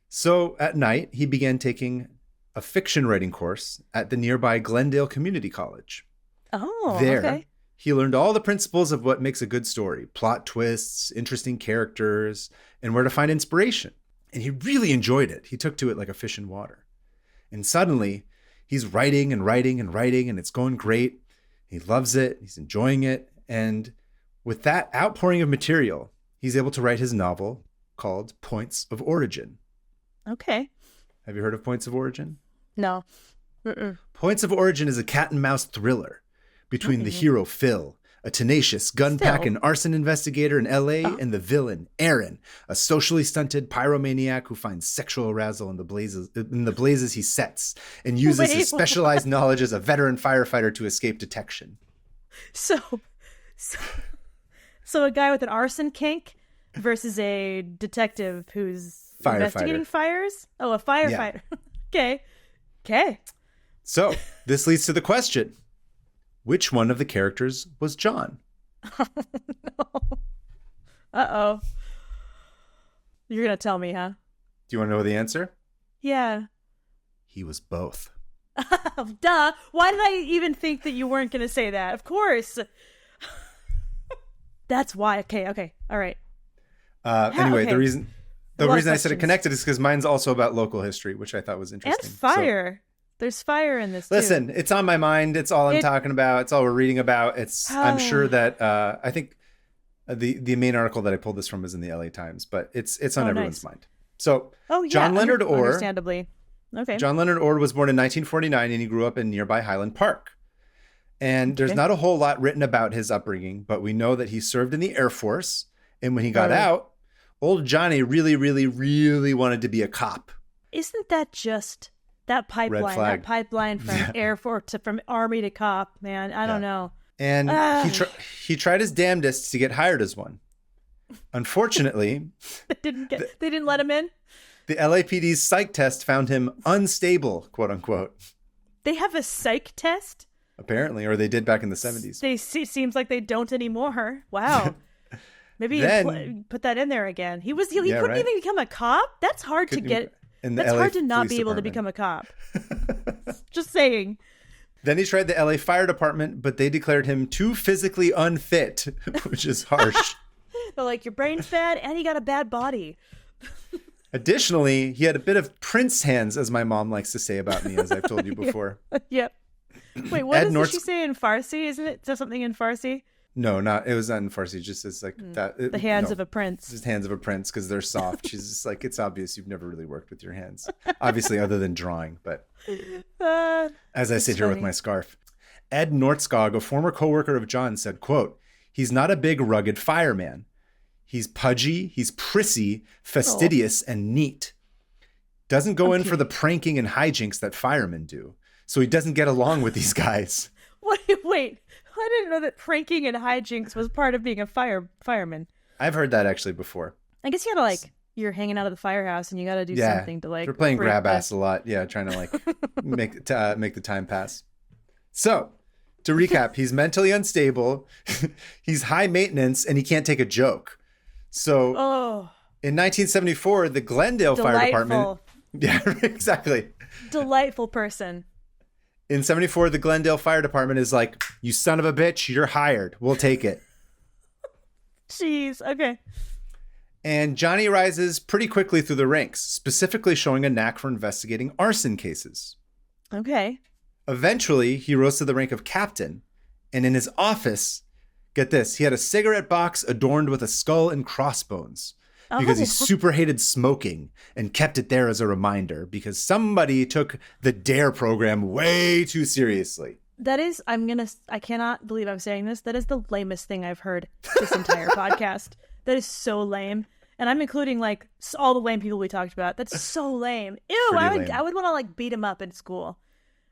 So at night, he began taking a fiction writing course at the nearby Glendale Community College. Oh, there, he learned all the principles of what makes a good story, plot twists, interesting characters, and where to find inspiration. And he really enjoyed it. He took to it like a fish in water. And suddenly, he's writing and writing and writing, and it's going great. He loves it. He's enjoying it. And with that outpouring of material, he's able to write his novel called Points of Origin. Okay. Have you heard of Points of Origin? No. Points of Origin is a cat and mouse thriller between the hero, Phil, a tenacious gun-pack and arson investigator in L.A., and the villain, Aaron, a socially stunted pyromaniac who finds sexual arousal in the blazes he sets and uses his specialized knowledge as a veteran firefighter to escape detection. So a guy with an arson kink versus a detective who's investigating fires? Oh, a firefighter. Yeah. Okay. So this leads to the question. Which one of the characters was John? No. Uh-oh. You're going to tell me, huh? Do you want to know the answer? Yeah. He was both. Duh. Why did I even think that you weren't going to say that? Of course. That's why. Okay. All right. Anyway, the reason I said it connected is because mine's also about local history, which I thought was interesting. And fire. There's fire in this, too. Listen, it's on my mind. It's all I'm talking about. It's all we're reading about. I'm sure that I think the main article that I pulled this from is in the LA Times, but it's on everyone's mind. So John Leonard Orr, understandably. Okay. John Leonard Orr was born in 1949 and he grew up in nearby Highland Park. And there's not a whole lot written about his upbringing, but we know that he served in the Air Force. And when he got out, old Johnny really, really, really wanted to be a cop. Isn't that just that pipeline from Air Force from Army to cop, man? I don't know. And he tried his damnedest to get hired as one. Unfortunately, they didn't let him in. The LAPD's psych test found him unstable, quote unquote. They have a psych test? Apparently, or they did back in the 70s. Seems like they don't anymore. Wow. Maybe you put that in there again. He couldn't even become a cop? That's hard to get. That's hard to not be able to become a cop. Just saying. Then he tried the LA Fire Department, but they declared him too physically unfit, which is harsh. They're like, your brain's bad and you got a bad body. Additionally, he had a bit of prince hands, as my mom likes to say about me, as I've told you before. Yep. Wait, what does she say in Farsi? Isn't it something in Farsi? No, it was not in Farsi. Just as like that. The hands of a prince. Just hands of a prince because they're soft. She's just like, it's obvious you've never really worked with your hands. Obviously, other than drawing, but as I sit here with my scarf. Ed Nortskog, a former coworker of John, said, quote, "He's not a big, rugged fireman. He's pudgy, he's prissy, fastidious, and neat. Doesn't go in for the pranking and hijinks that firemen do. So he doesn't get along with these guys." Wait. I didn't know that pranking and hijinks was part of being a fireman. I've heard that actually before. I guess you you're hanging out at the firehouse and you got to do something to like. They're playing grab ass a lot. Yeah, trying to like make the time pass. So, to recap, he's mentally unstable, he's high maintenance, and he can't take a joke. So, in 1974, the Glendale Fire Department. Yeah, exactly. Delightful person. In 74, the Glendale Fire Department is like, you son of a bitch, you're hired. We'll take it. Jeez, okay. And Johnny rises pretty quickly through the ranks, specifically showing a knack for investigating arson cases. Okay. Eventually, he rose to the rank of captain. And in his office, get this, he had a cigarette box adorned with a skull and crossbones. Because he super hated smoking and kept it there as a reminder because somebody took the DARE program way too seriously. That is, I cannot believe I'm saying this. That is the lamest thing I've heard this entire podcast. That is so lame. And I'm including like all the lame people we talked about. That's so lame. Ew, I would want to like beat him up in school.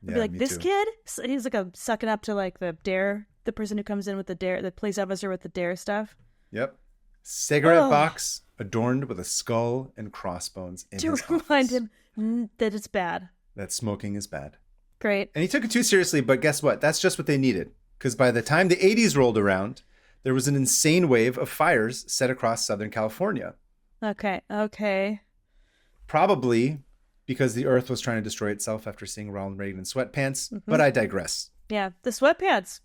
I'd be like, this kid? He's like sucking up to like the DARE, the person who comes in with the DARE, the police officer with the DARE stuff. Yep. Cigarette box adorned with a skull and crossbones in his office. To remind him that it's bad. That smoking is bad. Great. And he took it too seriously, but guess what? That's just what they needed. Because by the time the 80s rolled around, there was an insane wave of fires set across Southern California. Okay. Probably because the earth was trying to destroy itself after seeing Ronald Reagan in sweatpants, but I digress. Yeah, the sweatpants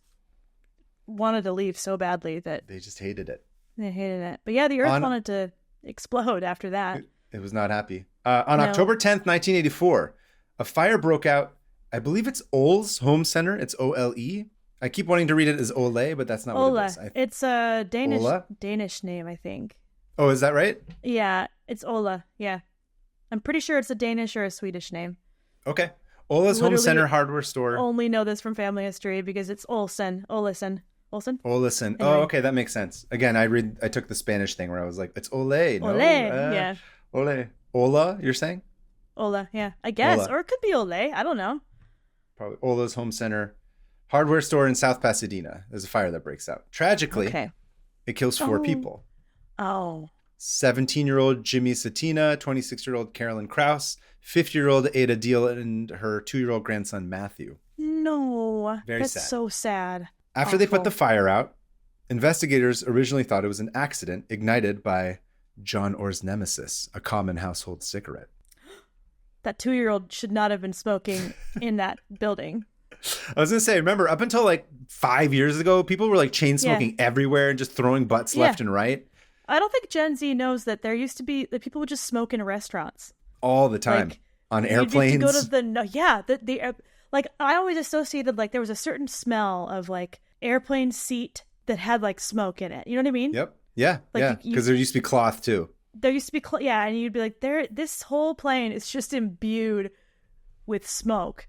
wanted to leave so badly that... They just hated it. They hated it. But yeah, the earth wanted to explode after that. It was not happy. On October 10th, 1984, a fire broke out. I believe it's Ole's Home Center. It's O-L-E. I keep wanting to read it as Ole, but that's not what it is. It's a Danish name, I think. Oh, is that right? Yeah, it's Ola. Yeah. I'm pretty sure it's a Danish or a Swedish name. Okay. Ola's Home Center hardware store. Only know this from family history because it's Olsen. Anyway. Oh, okay, that makes sense. Again, I took the Spanish thing where I was like, it's Ole. No, Ole, yeah. Ole. Ola, you're saying? Ola, yeah. I guess. Ola. Or it could be Ole. I don't know. Probably Ola's Home Center hardware store in South Pasadena. There's a fire that breaks out. Tragically, it kills 4 people. Oh. 17-year-old Jimmy Satina, 26-year-old Carolyn Krause, 50-year-old Ada Deal, and her 2-year-old grandson Matthew. No. That's sad. So sad. After they put the fire out, investigators originally thought it was an accident ignited by John Orr's nemesis, a common household cigarette. That 2-year-old should not have been smoking in that building. I was going to say, remember, up until like 5 years ago, people were like chain smoking everywhere and just throwing butts left and right. I don't think Gen Z knows that there used to be that people would just smoke in restaurants all the time, like, on airplanes. Go to like I always associated like there was a certain smell of like airplane seat that had like smoke in it. You know what I mean? Yep. Yeah. Like, because there used to be cloth too. There used to be and you'd be like, this whole plane is just imbued with smoke,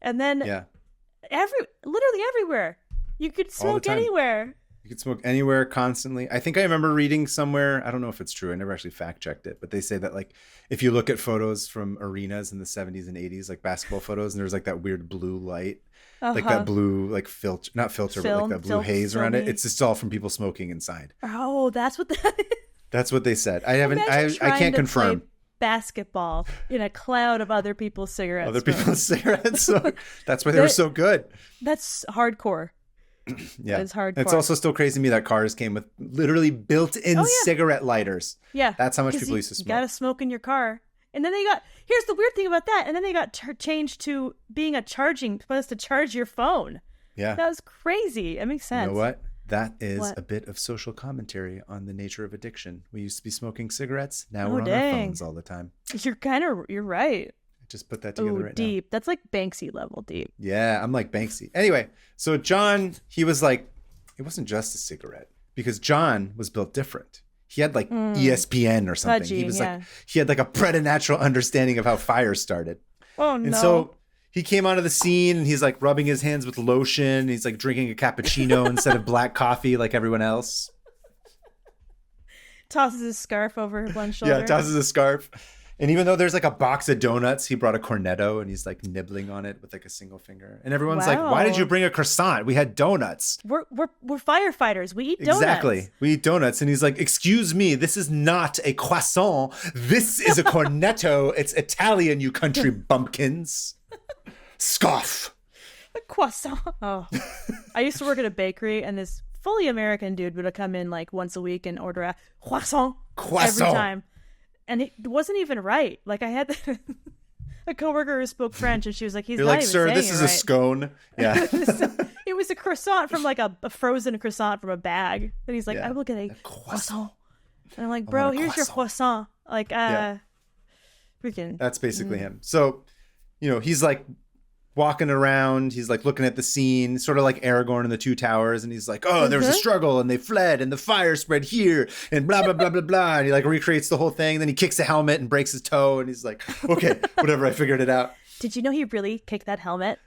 and then literally everywhere you could smoke anywhere. You could smoke anywhere constantly. I think I remember reading somewhere, I don't know if it's true, I never actually fact checked it, but they say that like if you look at photos from arenas in the 70s and 80s, like basketball photos, and there's like that weird blue light, like that blue like filter, not filter, but like that blue haze around it. It's just all from people smoking inside. Oh, that's what that is. That's what they said. I can't confirm. Basketball in a cloud of other people's cigarettes. So that's why they were so good. That's hardcore. Yeah, it's hardcore. It's also still crazy to me that cars came with literally built-in cigarette lighters. Yeah, that's how much people used to smoke. You gotta smoke in your car, and then here's the weird thing about that, and then they got changed to being supposed to charge your phone. Yeah, that was crazy. It makes sense. You know what? That is a bit of social commentary on the nature of addiction. We used to be smoking cigarettes. Now we're on our phones all the time. You're right. Just put that together right deep. Now. That's like Banksy level deep. Yeah, I'm like Banksy. Anyway, so John, he was like, it wasn't just a cigarette because John was built different. He had like ESPN or something. Pudgy, he was like, he had like a preternatural understanding of how fire started. Oh no. And so he came onto the scene and he's like rubbing his hands with lotion. He's like drinking a cappuccino instead of black coffee like everyone else. Tosses his scarf over one shoulder. Yeah, tosses a scarf. And even though there's like a box of donuts, he brought a cornetto and he's like nibbling on it with like a single finger. And everyone's like, why did you bring a croissant? We had donuts. We're firefighters. We eat donuts. Exactly. We eat donuts. And he's like, excuse me, this is not a croissant. This is a cornetto. It's Italian, you country bumpkins. Scoff. A croissant. Oh. I used to work at a bakery, and this fully American dude would come in like once a week and order a croissant every time. And it wasn't even right. Like I had a coworker who spoke French, and she was like, "He's You're not like, even sir, saying this is it a right." scone." Yeah. It was a croissant from like a frozen croissant from a bag. And he's like, "I will get a croissant." And I'm like, "Bro, here's your croissant." Like, freaking. That's basically him. So, he's like walking around, he's like looking at the scene, sort of like Aragorn in the Two Towers, and he's like, oh, there was a struggle and they fled and the fire spread here and blah, blah, blah, blah, blah. And he like recreates the whole thing. Then he kicks the helmet and breaks his toe and he's like, okay, whatever, I figured it out. Did you know he really kicked that helmet?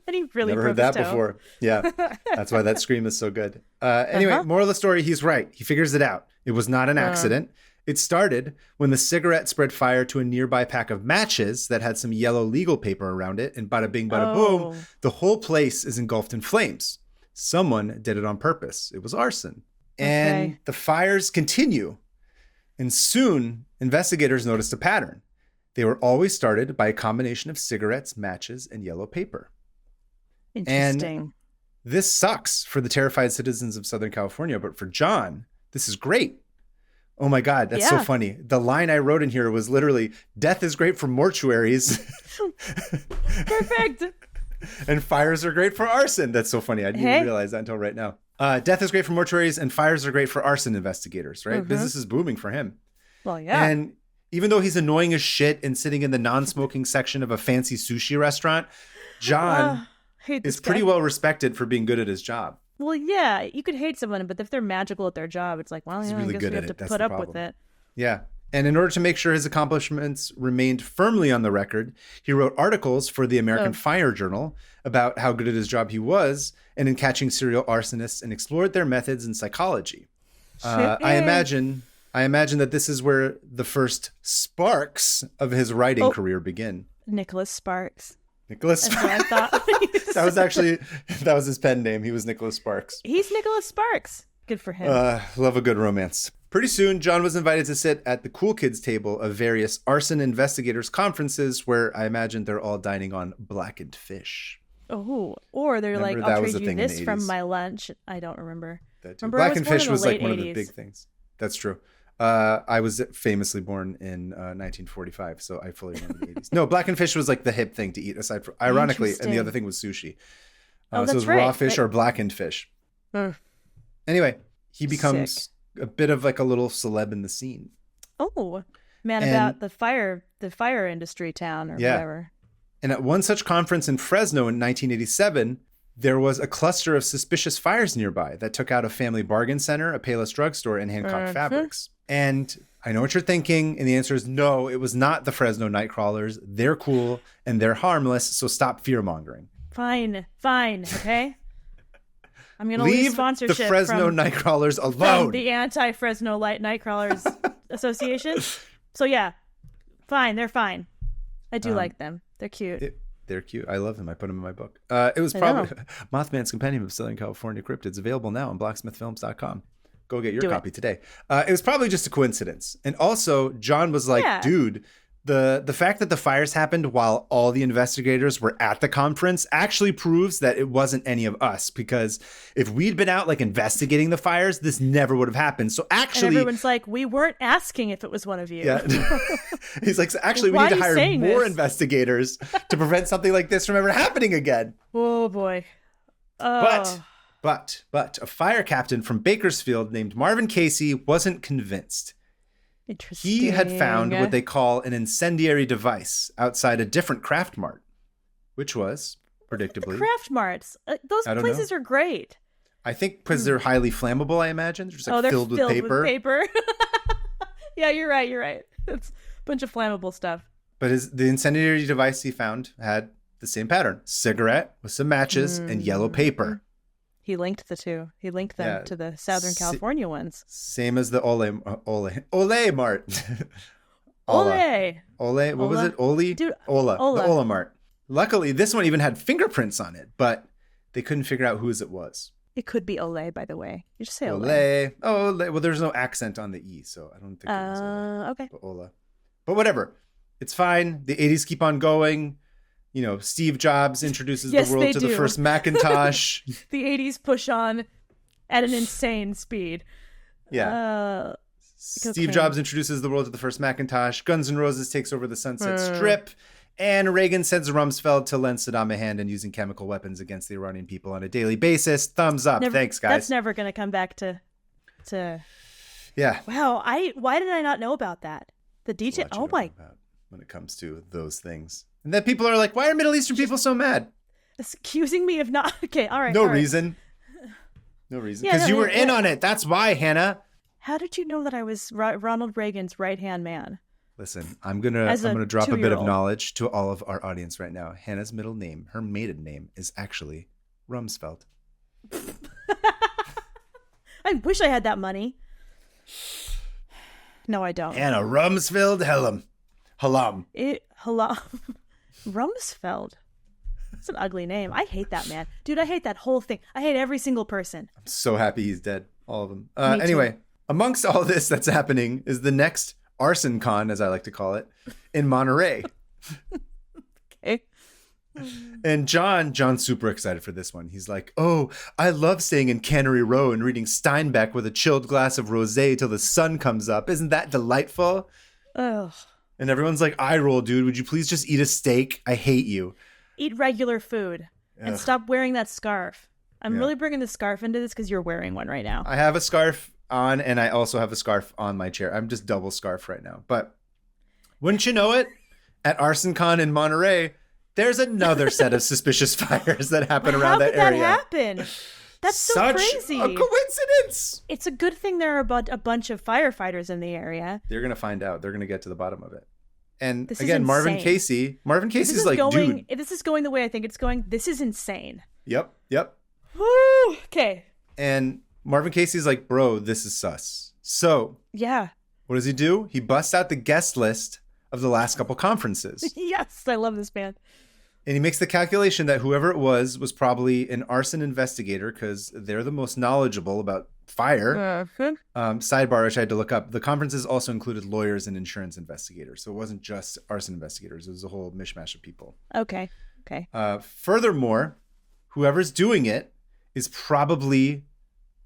And he really Never heard broke that his toe. before. Yeah, that's why that scream is so good. Anyway, moral of the story, he's right. He figures it out. It was not an accident. It started when the cigarette spread fire to a nearby pack of matches that had some yellow legal paper around it, and bada bing, bada boom, the whole place is engulfed in flames. Someone did it on purpose. It was arson. And the fires continue. And soon, investigators noticed a pattern. They were always started by a combination of cigarettes, matches, and yellow paper. Interesting. And this sucks for the terrified citizens of Southern California, but for John, this is great. Oh my God, that's so funny. The line I wrote in here was literally, death is great for mortuaries. Perfect. And fires are great for arson. That's so funny. I didn't even realize that until right now. Death is great for mortuaries and fires are great for arson investigators, right? Business is booming for him. Well, yeah. And even though he's annoying as shit and sitting in the non-smoking section of a fancy sushi restaurant, John is pretty well respected for being good at his job. Well, yeah, you could hate someone, but if they're magical at their job, it's like, well, He's I really guess good we at have it. to That's put the up with problem. it. Yeah. And in order to make sure his accomplishments remained firmly on the record, he wrote articles for the American Fire Journal about how good at his job he was and in catching serial arsonists, and explored their methods and psychology. I imagine that this is where the first sparks of his writing career begin. Nicholas Sparks. Nicholas Sparks. That's what I thought. that was his pen name. He was Nicholas Sparks. He's Nicholas Sparks. Good for him. Love a good romance. Pretty soon, John was invited to sit at the cool kids table of various arson investigators conferences where I imagine they're all dining on blackened fish. Oh, or they're Remember, like, I'll was trade a you thing in this the from 80s. my lunch. I don't remember. Blackened fish was like one of the 80s. big things. That's true. I was famously born in 1945, so I fully remember the 80s. No, blackened fish was like the hip thing to eat, aside from, ironically, and the other thing was sushi. So it was raw fish or blackened fish. Anyway, he becomes a bit of like a little celeb in the scene. Oh, man, about the fire industry town or whatever. And at one such conference in Fresno in 1987, there was a cluster of suspicious fires nearby that took out a family bargain center, a Payless drugstore, and Hancock Fabrics. And I know what you're thinking, and the answer is no, it was not the Fresno Nightcrawlers. They're cool and they're harmless, so stop fear-mongering. Fine, okay? I'm going to lose sponsorship the Fresno Nightcrawlers alone. From the anti-Fresno Light Nightcrawlers Association. So yeah, fine, they're fine. I do like them. They're cute. They're cute. I love them. I put them in my book. It was probably Mothman's Compendium of Southern California Cryptids, available now on blacksmithfilms.com. Go get your copy today. It was probably just a coincidence. And also, John was like, dude, the fact that the fires happened while all the investigators were at the conference actually proves that it wasn't any of us, because if we'd been out like investigating the fires, this never would have happened. So actually, and everyone's like, we weren't asking if it was one of you. Yeah. He's like, so actually, we need to hire more investigators to prevent something like this from ever happening again. Oh boy. But a fire captain from Bakersfield named Marvin Casey wasn't convinced. Interesting. He had found what they call an incendiary device outside a different craft mart, which was, predictably... Craft marts. Those places are great. I think because they're highly flammable, I imagine. They're just like filled with paper. Yeah, you're right. It's a bunch of flammable stuff. But the incendiary device he found had the same pattern. Cigarette with some matches and yellow paper. He linked the two. He linked them to the Southern California ones. Same as the Ole Mart. Ole. Ole? What was it? Oli? Dude, Ola. Ola. The Ola Mart. Luckily, this one even had fingerprints on it, but they couldn't figure out whose it was. It could be Ole, by the way. You just say Ole. Ole. Oh, Ole. Well, there's no accent on the E, so I don't think it was Ole. Okay. But Ola. But whatever. It's fine. The 80s keep on going. You know, Steve Jobs introduces the world to the first Macintosh. The 80s push on at an insane speed. Yeah. Steve Jobs introduces the world to the first Macintosh. Guns N' Roses takes over the Sunset Strip. And Reagan sends Rumsfeld to lend Saddam a hand in using chemical weapons against the Iranian people on a daily basis. Thumbs up. Thanks, guys. That's never going to come back to... Yeah. Wow. Why did I not know about that? The detail. Oh, my... When it comes to those things. And then people are like, why are Middle Eastern people so mad? Accusing me of not... Okay, all right. No reason. No reason. Because you were in on it. That's why, Hannah. How did you know that I was Ronald Reagan's right-hand man? Listen, I'm gonna drop a bit of knowledge to all of our audience right now. Hannah's middle name, her maiden name, is actually Rumsfeld. I wish I had that money. No, I don't. Hannah Rumsfeld Hillam. Hillam. Rumsfeld. That's an ugly name. I hate that man. Dude, I hate that whole thing. I hate every single person. I'm so happy he's dead. All of them. Anyway, amongst all this that's happening is the next Arson Con, as I like to call it, in Monterey. Okay. And John's super excited for this one. He's like, oh, I love staying in Cannery Row and reading Steinbeck with a chilled glass of rosé till the sun comes up. Isn't that delightful? Ugh. And everyone's like, eye roll, dude. Would you please just eat a steak? I hate you. Eat regular food and stop wearing that scarf. I'm really bringing the scarf into this because you're wearing one right now. I have a scarf on, and I also have a scarf on my chair. I'm just double scarf right now. But wouldn't you know it? At ArsonCon in Monterey, there's another set of suspicious fires that happen around that area. How could that happen? That's so crazy. A coincidence. It's a good thing there are a bunch of firefighters in the area. They're going to find out. They're going to get to the bottom of it. And this again, Marvin Casey's like, dude. If this is going the way I think it's going, this is insane. Yep. Woo! Okay. And Marvin Casey's like, bro, this is sus. So, yeah. What does he do? He busts out the guest list of the last couple conferences. Yes, I love this man. And he makes the calculation that whoever it was probably an arson investigator because they're the most knowledgeable about fire. Sidebar, which I had to look up. The conferences also included lawyers and insurance investigators. So it wasn't just arson investigators. It was a whole mishmash of people. Okay. Furthermore, whoever's doing it is probably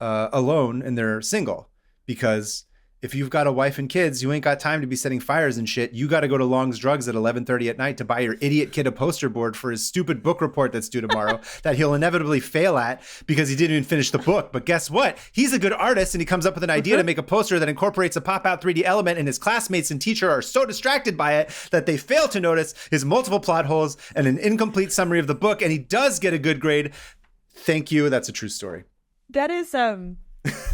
alone and they're single because if you've got a wife and kids, you ain't got time to be setting fires and shit. You got to go to Long's Drugs at 11:30 at night to buy your idiot kid a poster board for his stupid book report that's due tomorrow that he'll inevitably fail at because he didn't even finish the book. But guess what? He's a good artist and he comes up with an idea to make a poster that incorporates a pop-out 3D element, and his classmates and teacher are so distracted by it that they fail to notice his multiple plot holes and an incomplete summary of the book, and he does get a good grade. Thank you. That's a true story. That is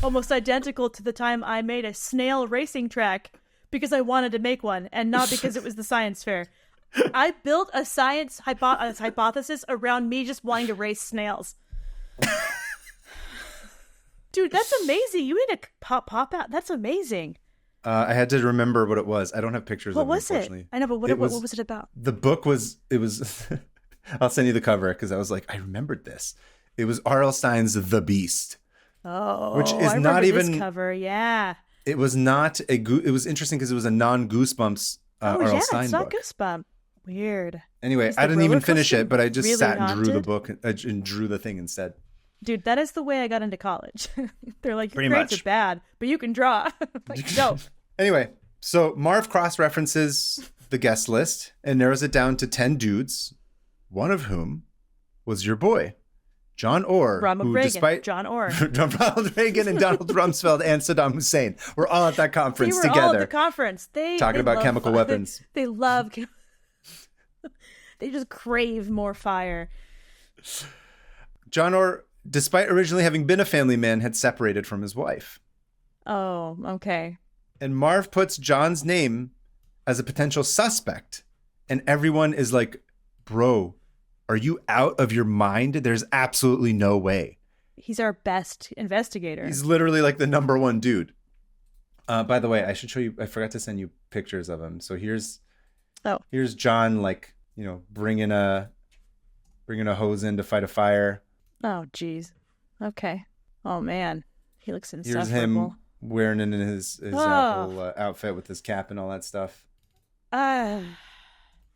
almost identical to the time I made a snail racing track because I wanted to make one and not because it was the science fair. I built a science hypothesis around me just wanting to race snails. Dude, that's amazing. You made a pop out. That's amazing. I had to remember what it was. I don't have pictures of it. What was it? I know, but what was it about? The book was, I'll send you the cover because I was like, I remembered this. It was R.L. Stine's The Beast. Oh, which is I not even this cover. Yeah, it was not a. It was interesting because it was a non-Goosebumps R.L. Stine it's not book. Goosebumps. Weird. Anyway, I didn't even finish it, but I just sat and drew the book and drew the thing instead. Dude, that is the way I got into college. They're like, your grades are bad, but you can draw. Like, no. Anyway, so Marv cross-references the guest list and narrows it down to 10 dudes, one of whom was your boy. John Orr, Ronald Reagan, John Orr. Ronald Reagan and Donald Rumsfeld and Saddam Hussein were all at that conference together. All at the conference. Talking about chemical weapons. They love. They just crave more fire. John Orr, despite originally having been a family man, had separated from his wife. Oh, okay. And Marv puts John's name as a potential suspect, and everyone is like, "Bro, are you out of your mind? There's absolutely no way." He's our best investigator. He's literally like the number one dude. By the way, I should show you. I forgot to send you pictures of him. So here's John, like, bringing a hose in to fight a fire. Oh, geez. Okay. Oh man, he looks insufferable. Here's him wearing in his Apple outfit with his cap and all that stuff. And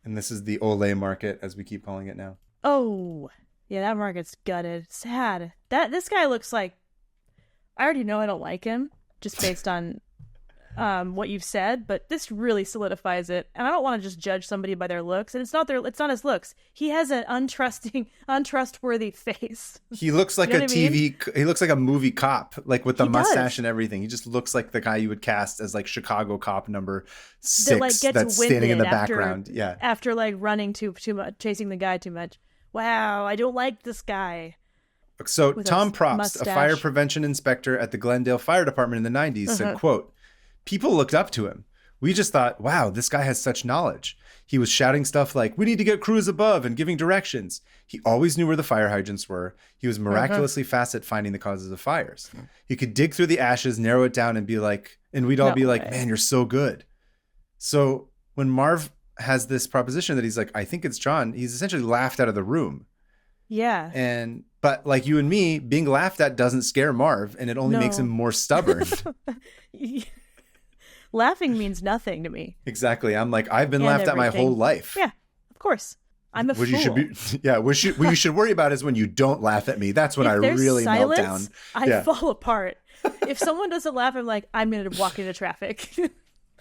this is the Olay market, as we keep calling it now. Oh, yeah, that market's gutted. Sad. This guy looks like, I already know I don't like him just based on what you've said, but this really solidifies it. And I don't want to just judge somebody by their looks, and it's not his looks. He has an untrustworthy face. He looks like he looks like a movie cop, like with the mustache and everything. He just looks like the guy you would cast as like Chicago cop number 6 that's standing in the background. Yeah. After like running too much, chasing the guy too much. Wow, I don't like this guy. So Tom Probst, a fire prevention inspector at the Glendale Fire Department in the 90s, said, quote, "People looked up to him. We just thought, wow, this guy has such knowledge. He was shouting stuff like, we need to get crews above and giving directions. He always knew where the fire hydrants were. He was miraculously fast at finding the causes of fires. He could dig through the ashes, narrow it down, and be like, and we'd all be like, man, you're so good." So when Marv has this proposition that he's like, I think it's John, he's essentially laughed out of the room. Yeah. But like you and me, being laughed at doesn't scare Marv, and it only makes him more stubborn. Laughing means nothing to me. Exactly. I'm like, I've been laughed at my whole life. Yeah, of course. I'm a fool. What you should worry about is when you don't laugh at me. That's when I really melt down. I fall apart. If someone doesn't laugh, I'm like, I'm going to walk into traffic.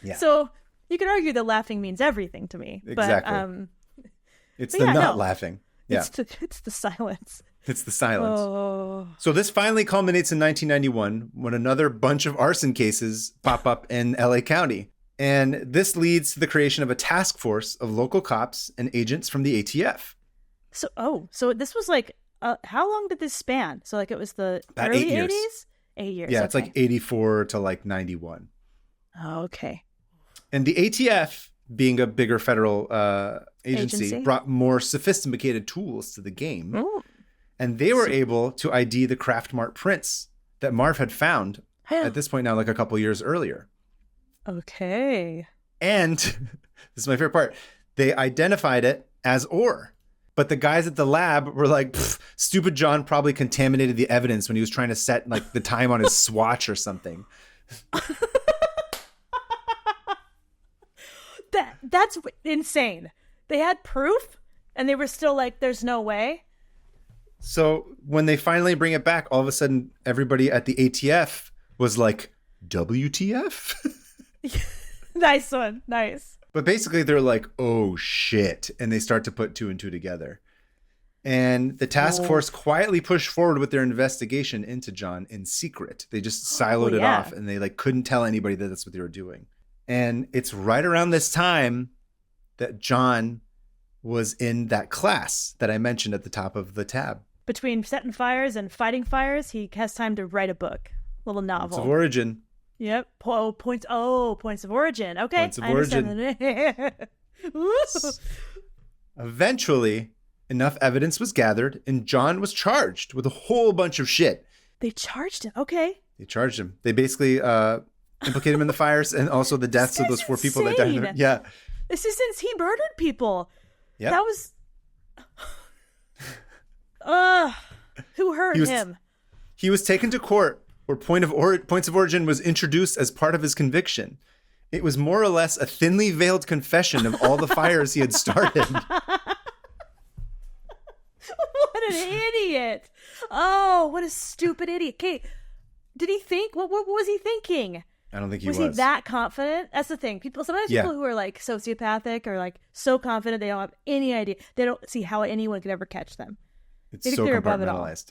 Yeah. So you could argue that laughing means everything to me. Exactly. But, it's the not laughing. Yeah. It's the silence. It's the silence. Oh. So this finally culminates in 1991 when another bunch of arson cases pop up in LA County. And this leads to the creation of a task force of local cops and agents from the ATF. So this was like, how long did this span? So like it was the about early 8 years. 80s? 8 years. Yeah, okay. it's like 84 to like 91. Oh, okay. And the ATF, being a bigger federal agency, brought more sophisticated tools to the game. Ooh. And they were able to ID the Craft Mart prints that Marv had found at this point now, like a couple years earlier. Okay. And this is my favorite part. They identified it as ore. But the guys at the lab were like, stupid John probably contaminated the evidence when he was trying to set like the time on his swatch or something. That's insane. They had proof and they were still like, there's no way. So when they finally bring it back, all of a sudden everybody at the ATF was like, WTF? Nice one. Nice. But basically they're like, oh shit. And they start to put 2 and 2 together. And the task force quietly pushed forward with their investigation into John in secret. They just siloed it off and they like couldn't tell anybody that that's what they were doing. And it's right around this time that John was in that class that I mentioned at the top of the tab. Between setting fires and fighting fires, he has time to write a book, little novel. Points of origin. Yep. Points of origin. Okay. Points of origin. Eventually, enough evidence was gathered, and John was charged with a whole bunch of shit. They charged him. Okay. They charged him. They basically implicated him in the fires and also the deaths of those 4 people that died. Yeah. This is since he murdered people. Yeah. That was. Who hurt him? He was taken to court where points of origin was introduced as part of his conviction. It was more or less a thinly veiled confession of all the fires he had started. What an idiot. Oh, what a stupid idiot. Okay, did he think? What was he thinking? I don't think he was. Was he that confident? That's the thing. Sometimes people who are like sociopathic are like so confident they don't have any idea. They don't see how anyone could ever catch them. It's so compartmentalized.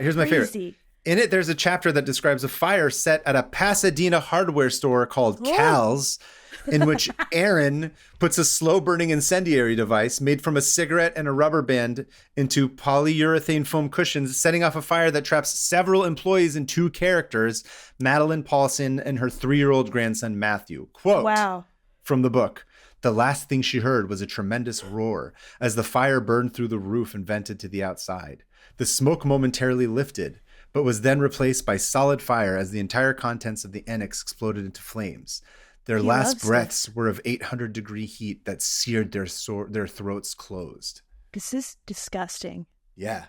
Here's my favorite. In it, there's a chapter that describes a fire set at a Pasadena hardware store called Cal's, in which Aaron puts a slow-burning incendiary device made from a cigarette and a rubber band into polyurethane foam cushions, setting off a fire that traps several employees and 2 characters, Madeline Paulson and her 3-year-old grandson, Matthew. Quote from the book, "The last thing she heard was a tremendous roar as the fire burned through the roof and vented to the outside. The smoke momentarily lifted, but was then replaced by solid fire as the entire contents of the annex exploded into flames. Their last breaths were of 800-degree heat that seared their throats closed. This is disgusting. Yeah.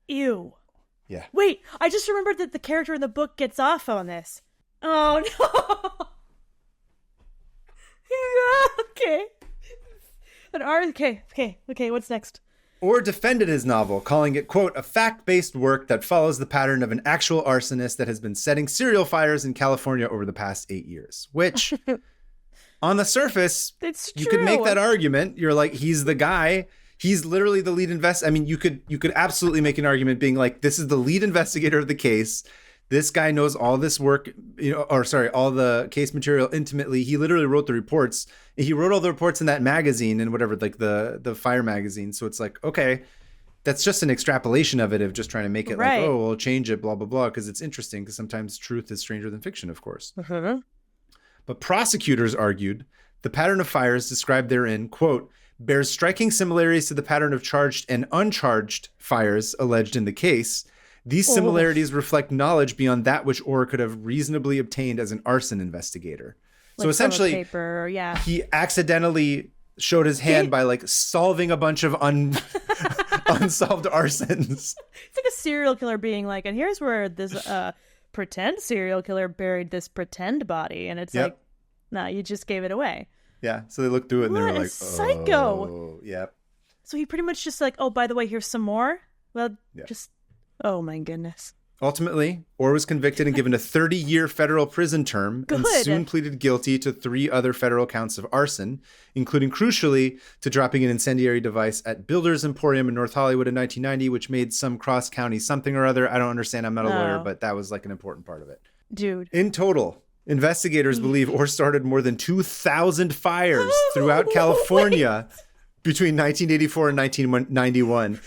Ew. Yeah. Wait, I just remembered that the character in the book gets off on this. Oh, no. Okay. Okay, what's next? Or defended his novel, calling it, quote, a fact-based work that follows the pattern of an actual arsonist that has been setting serial fires in California over the past 8 years. Which, on the surface, you could make that argument. You're like, he's the guy. He's literally the lead I mean, you could absolutely make an argument being like, this is the lead investigator of the case. This guy knows all this work, all the case material intimately. He literally wrote the reports. He wrote all the reports in that magazine and whatever, like the fire magazine. So it's like, okay, that's just an extrapolation of it, of just trying to make it like, oh, we'll change it, blah, blah, blah, because it's interesting, because sometimes truth is stranger than fiction, of course. But prosecutors argued the pattern of fires described therein, quote, bears striking similarities to the pattern of charged and uncharged fires alleged in the case. These similarities reflect knowledge beyond that which Orr could have reasonably obtained as an arson investigator. Like, so essentially, paper, he accidentally showed his hand by like solving a bunch of unsolved arsons. It's like a serial killer being like, and here's where this pretend serial killer buried this pretend body. And it's like, nah, you just gave it away. Yeah. So they looked through it and they were like, psycho. Oh, yep. So he pretty much just like, oh, by the way, here's some more. Well, just... Oh, my goodness. Ultimately, Orr was convicted and given a 30-year federal prison term and soon pleaded guilty to 3 other federal counts of arson, including, crucially, to dropping an incendiary device at Builders Emporium in North Hollywood in 1990, which made some cross-county something or other. I don't understand. I'm not a lawyer, but that was like an important part of it. Dude. In total, investigators believe Orr started more than 2,000 fires throughout California between 1984 and 1991.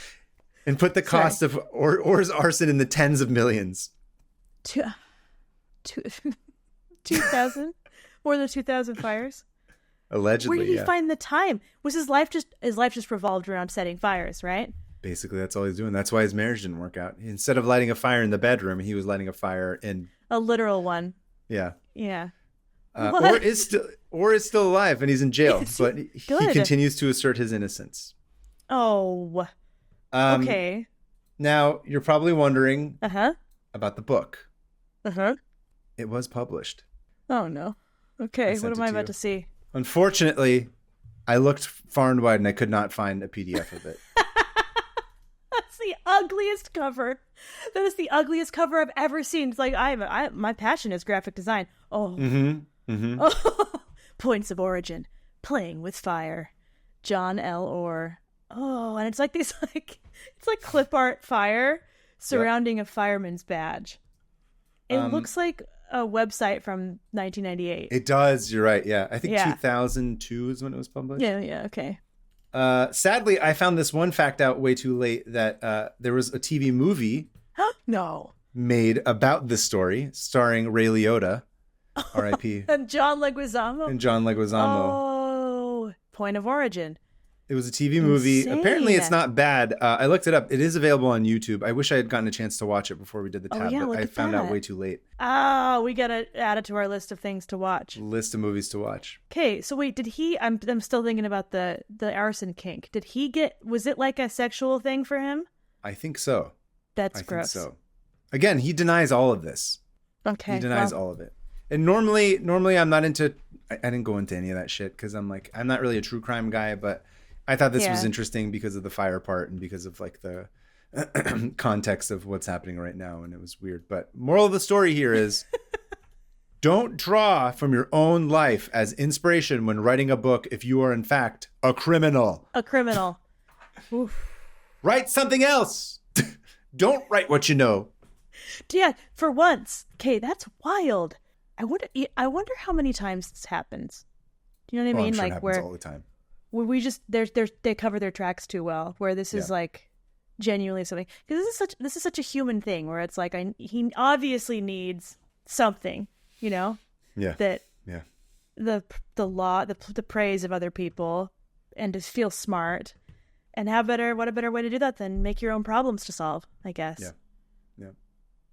And put the cost of Orr's arson in the tens of millions. 2,000? More than 2,000 fires? Allegedly, Where did he find the time? Was his life just revolved around setting fires, right? Basically, that's all he's doing. That's why his marriage didn't work out. Instead of lighting a fire in the bedroom, he was lighting a fire in... A literal one. Yeah. Yeah. Orr is still alive and he's in jail, but he continues to assert his innocence. Oh, okay. Now, you're probably wondering about the book. It was published. Oh, no. Okay, what am I about to see? Unfortunately, I looked far and wide and I could not find a PDF of it. That's the ugliest cover. That is the ugliest cover I've ever seen. It's like, my passion is graphic design. Oh. Oh. Points of origin. Playing with fire. John L. Orr. Oh, and it's like these it's like clip art fire surrounding a fireman's badge. It looks like a website from 1998. It does. You're right. Yeah, I think 2002 is when it was published. Yeah. Okay. Sadly, I found this one fact out way too late that there was a TV movie made about this story starring Ray Liotta, R.I.P. and John Leguizamo. Oh, Point of Origin. It was a TV movie. Insane. Apparently, it's not bad. I looked it up. It is available on YouTube. I wish I had gotten a chance to watch it before we did the tab, but I found out way too late. Oh, we got to add it to our list of things to watch. List of movies to watch. Okay, so wait, did he... I'm still thinking about the arson kink. Did he get... Was it like a sexual thing for him? I think so. That's gross. I think so. Again, he denies all of this. Okay. He denies all of it. And normally I'm not into... I didn't go into any of that shit because I'm not really a true crime guy, but... I thought this was interesting because of the fire part and because of like the context of what's happening right now. And it was weird. But moral of the story here is don't draw from your own life as inspiration when writing a book if you are in fact a criminal. A criminal. Oof. Write something else. Don't write what you know. Yeah, for once. Okay, that's wild. I wonder how many times this happens. Do you know what I mean? I'm sure like it happens where all the time. We just they cover their tracks too well. Where this is like genuinely something, because this is such a human thing where it's like he obviously needs something, you know. Yeah. The law, the praise of other people, and to feel smart, and what a better way to do that than make your own problems to solve, I guess. Yeah.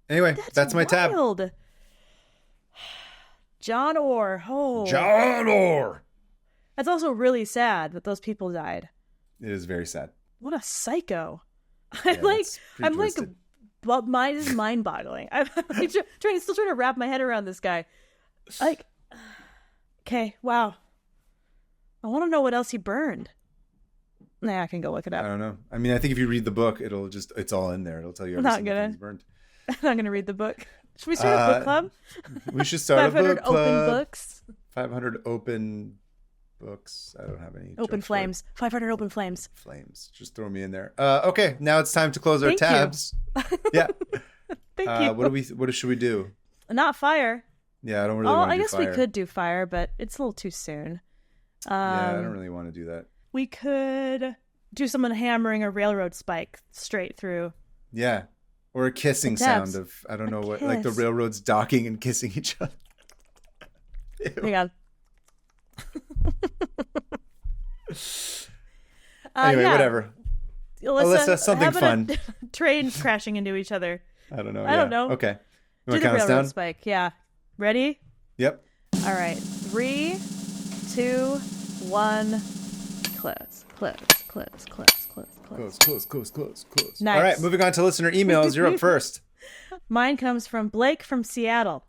Anyway, that's my wild. tab. John Orr. Oh. John Orr. That's also really sad that those people died. It is very sad. What a psycho. Yeah, I'm like, well, mine is mind-boggling. I'm still trying to wrap my head around this guy. Like, okay, wow. I want to know what else he burned. Nah, I can go look it up. I don't know. I mean, I think if you read the book, it's all in there. It'll tell you everything he's burned. I'm not going to read the book. Should we start a book club? We should start a book club. 500 open books. 500 open books. I don't have any. Open flames. 500 open flames. Flames. Just throw me in there. Okay, now it's time to close our tabs. Yeah. Thank you. What should we do? Not fire. Yeah, I don't really want to do fire. I guess we could do fire, but it's a little too soon. Yeah, I don't really want to do that. We could do someone hammering a railroad spike straight through. Yeah. Or a kissing sound of, I don't know what, like the railroads docking and kissing each other. Hang on. Anyway, whatever. Alyssa, something fun. Trains crashing into each other. I don't know. I don't know. Okay. You do the railroad spike. Yeah. Ready? Yep. All right. 3, 2, 1. Close. Nice. All right, moving on to listener emails. You're up first. Mine comes from Blake from Seattle.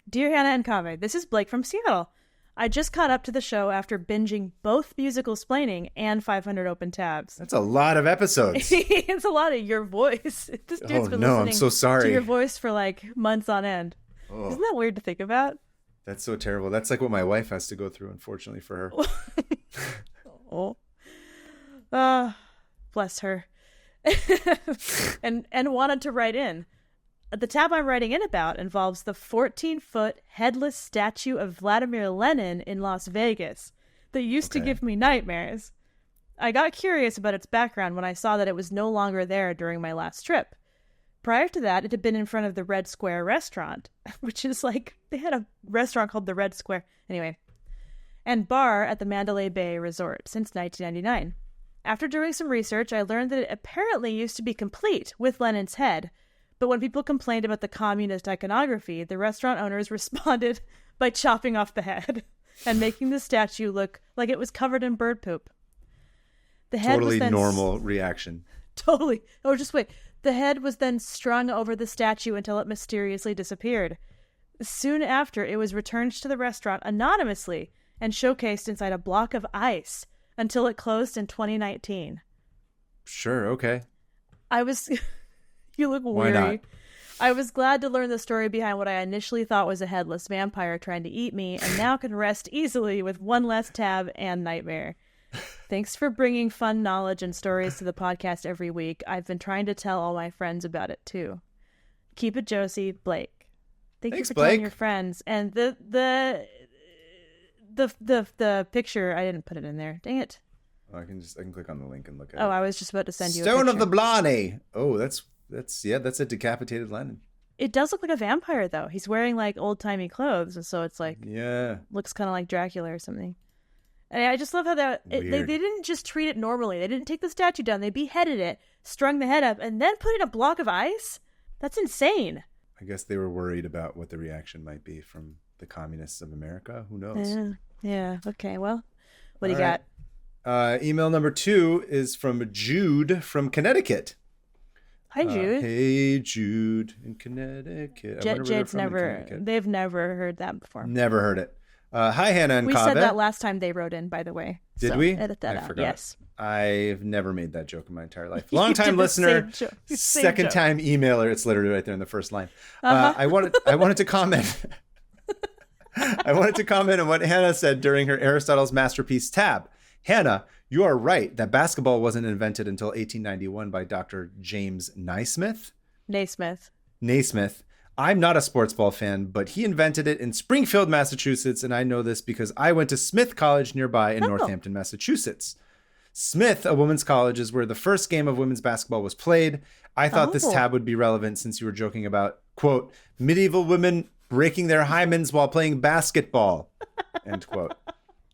Dear Hannah and Kaveh, this is Blake from Seattle. I just caught up to the show after binging both musical splaining and 500 open tabs. That's a lot of episodes. It's a lot of your voice. This dude's been listening I'm so sorry. to your voice for like months on end. Oh. Isn't that weird to think about? That's so terrible. That's like what my wife has to go through, unfortunately, for her. Bless her. and wanted to write in. The tab I'm writing in about involves the 14-foot headless statue of Vladimir Lenin in Las Vegas that used to give me nightmares. I got curious about its background when I saw that it was no longer there during my last trip. Prior to that, it had been in front of the Red Square restaurant, which is like, they had a restaurant called the Red Square. Anyway. And bar at the Mandalay Bay Resort since 1999. After doing some research, I learned that it apparently used to be complete with Lenin's head, but when people complained about the communist iconography, the restaurant owners responded by chopping off the head and making the statue look like it was covered in bird poop. The head totally was then normal reaction. Totally. Oh, just wait. The head was then strung over the statue until it mysteriously disappeared. Soon after, it was returned to the restaurant anonymously and showcased inside a block of ice until it closed in 2019. Sure, okay. You look weary. Why not? I was glad to learn the story behind what I initially thought was a headless vampire trying to eat me, and now can rest easily with one less tab and nightmare. Thanks for bringing fun knowledge and stories to the podcast every week. I've been trying to tell all my friends about it too. Keep it Josie, Blake. Thanks you for telling your friends. And the picture, I didn't put it in there. Dang it. Oh, I can click on the link and look at it. Oh, I was just about to send you a Stone picture. of the Blarney. Oh, that's a decapitated Lenin. It does look like a vampire though. He's wearing like old-timey clothes, and so it's like looks kind of like Dracula or something. And I just love how they didn't just treat it normally. They didn't take the statue down. They beheaded it, strung the head up, and then put in a block of ice? That's insane. I guess they were worried about what the reaction might be from the communists of America. Who knows? Yeah. Okay, well, what do you got? Email number 2 is from Jude from Connecticut. Hi, Jude. Hey, Jude in Connecticut. Jade's they've never heard that before. Never heard it. Hi, Hannah and Kaveh. We said that last time they wrote in, by the way. Did we? Edit that out. Forgot. Yes. I've never made that joke in my entire life. Long time listener, second time emailer. It's literally right there in the first line. I wanted to comment. I wanted to comment on what Hannah said during her Aristotle's Masterpiece tab. Hannah, you are right that basketball wasn't invented until 1891 by Dr. James Naismith. Naismith. I'm not a sports ball fan, but he invented it in Springfield, Massachusetts, and I know this because I went to Smith College nearby in Northampton, Massachusetts. Smith, a women's college, is where the first game of women's basketball was played. I thought this tab would be relevant since you were joking about, quote, medieval women breaking their hymens while playing basketball, end quote.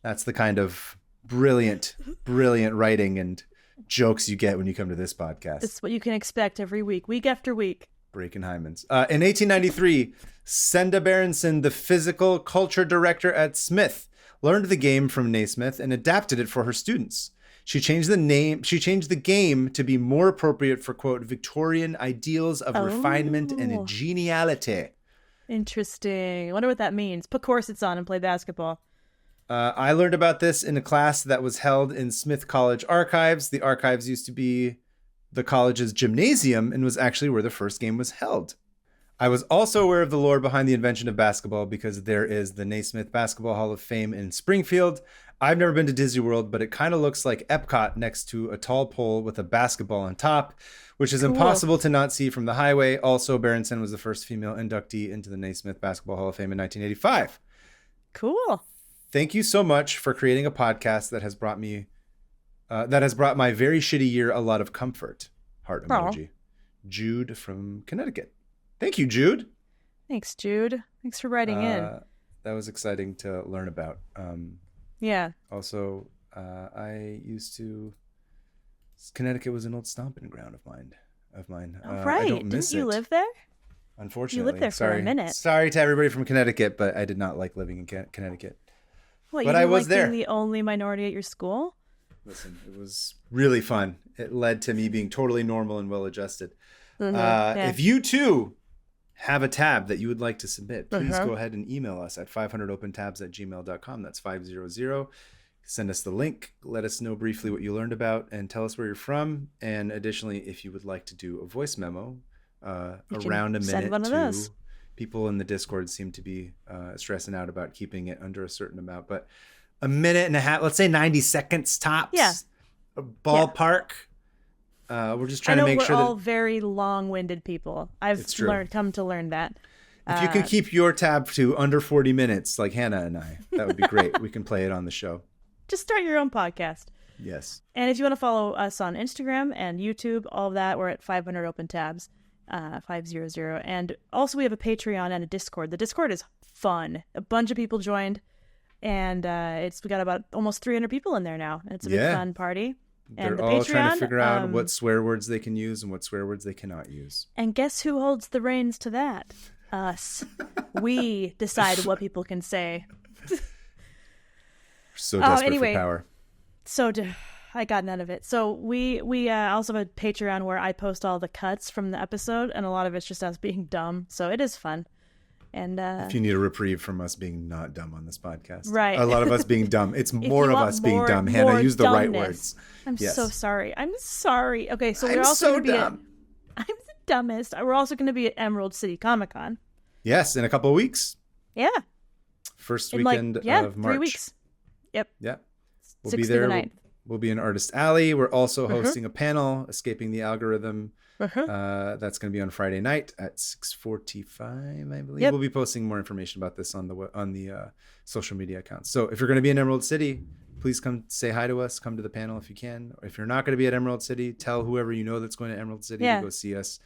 That's the kind of brilliant writing and jokes you get when you come to this podcast. It's what you can expect every week after week. Breaking hymens. In 1893, Senda Berenson, the physical culture director at Smith, learned the game from Naismith and adapted it for her students. She changed the game to be more appropriate for, quote, Victorian ideals of refinement and geniality. Interesting. I wonder what that means. Put corsets on and play basketball. I learned about this in a class that was held in Smith College archives. The archives used to be the college's gymnasium and was actually where the first game was held. I was also aware of the lore behind the invention of basketball because there is the Naismith Basketball Hall of Fame in Springfield. I've never been to Disney World, but it kind of looks like Epcot next to a tall pole with a basketball on top, which is impossible to not see from the highway. Also, Berenson was the first female inductee into the Naismith Basketball Hall of Fame in 1985. Cool. Thank you so much for creating a podcast that has brought my very shitty year a lot of comfort. Heart emoji. Jude from Connecticut. Thank you, Jude. Thanks, Jude. Thanks for writing in. That was exciting to learn about. Yeah. Also, Connecticut was an old stomping ground of mine. Oh, right. I don't miss Didn't you it. live there? Unfortunately. You lived there for a minute. Sorry to everybody from Connecticut, but I did not like living in Connecticut. What, but you I was like there. being the only minority at your school? Listen, it was really fun. It led to me being totally normal and well-adjusted. If you, too, have a tab that you would like to submit, please go ahead and email us at 500opentabs@gmail.com. That's 500. Send us the link. Let us know briefly what you learned about and tell us where you're from. And additionally, if you would like to do a voice memo, around a minute to people in the Discord seem to be stressing out about keeping it under a certain amount, but a minute and a half, let's say 90 seconds tops. Yeah. A ballpark. We're just trying to make sure we're all very long-winded people. I've come to learn that. If you can keep your tab to under 40 minutes, like Hannah and I, that would be great. We can play it on the show. Just start your own podcast. Yes. And if you want to follow us on Instagram and YouTube, all of that, we're at 500 Open Tabs, 500. And also we have a Patreon and a Discord. The Discord is fun. A bunch of people joined, and we got about almost 300 people in there now. And it's a big fun party. And They're all trying to figure out what swear words they can use and what swear words they cannot use. And guess who holds the reins to that? Us. We decide what people can say. We're so desperate for power. I got none of it. So we also have a Patreon where I post all the cuts from the episode, and a lot of it's just us being dumb. So it is fun. And if you need a reprieve from us being not dumb on this podcast, right? A lot of us being dumb. It's more of us being dumb. Hannah, use the right words. I'm so sorry. I'm sorry. Okay, so we're I'm also so dumb. I'm the dumbest. We're also going to be at Emerald City Comic Con. Yes, in a couple of weeks. Yeah. First weekend of March. 3 weeks. Yep. Yeah. We'll be there. We'll be in Artist Alley. We're also hosting a panel, Escaping the Algorithm. That's going to be on Friday night at 6:45, I believe. Yep. We'll be posting more information about this on the social media accounts. So if you're going to be in Emerald City, please come say hi to us. Come to the panel if you can. Or if you're not going to be at Emerald City, tell whoever you know that's going to Emerald City to go see us,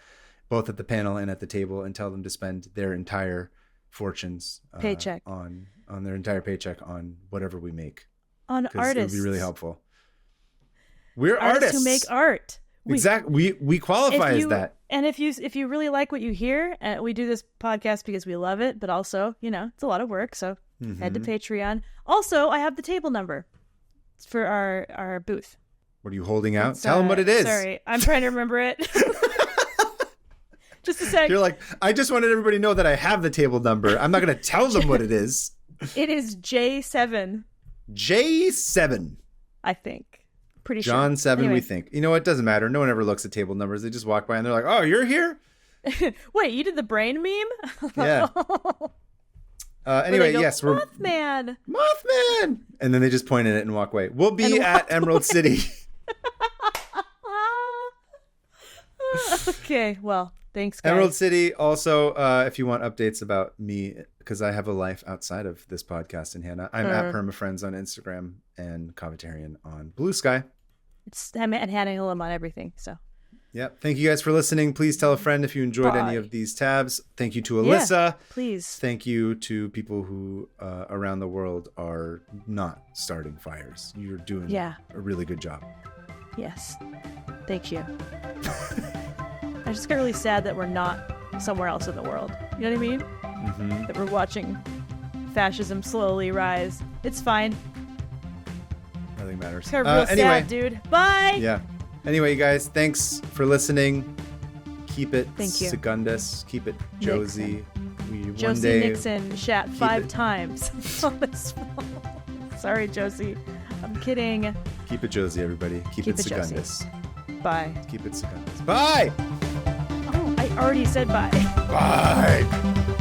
both at the panel and at the table, and tell them to spend their entire fortunes paycheck on their entire paycheck on whatever we make. On artists. It would be really helpful. We're artists who make art. Exactly. We qualify as that. And if you really like what you hear, we do this podcast because we love it, but also, it's a lot of work. So head to Patreon. Also, I have the table number for our booth. What are you holding out? Tell them what it is. Sorry, I'm trying to remember it. Just a sec. You're like, I just wanted everybody to know that I have the table number. I'm not going to tell them what it is. It is J7. J7. I think. Pretty sure. John 7, anyway. We think. You know what? It doesn't matter. No one ever looks at table numbers. They just walk by and they're like, oh, you're here? Wait, you did the brain meme? Yeah. Anyway, yes. Mothman. Mothman. And then they just point at it and walk away. We'll be at Emerald City. Okay, well, thanks, guys. Emerald City. Also, if you want updates about me, because I have a life outside of this podcast and Hannah, I'm at PermaFriends on Instagram and Taherian on Blue Sky. I'm at Hannah Hillam on everything. So. Yep. Thank you guys for listening. Please tell a friend if you enjoyed any of these tabs. Thank you to Alyssa. Yeah, please. Thank you to people who around the world are not starting fires. You're doing a really good job. Yes. Thank you. I just got really sad that we're not somewhere else in the world. You know what I mean? Mm-hmm. That we're watching fascism slowly rise. It's fine. Nothing matters. It's kind of real anyway, sad, dude. Bye! Yeah. Anyway, you guys, thanks for listening. Keep it Thank you. Secundus. Keep it Josie. Josie Nixon shat 5 times on this film. Sorry, Josie. I'm kidding. Keep it Josie, everybody. Keep it Secundus. Josie. Bye. Keep it Secundus. Bye! Oh, I already said bye. Bye!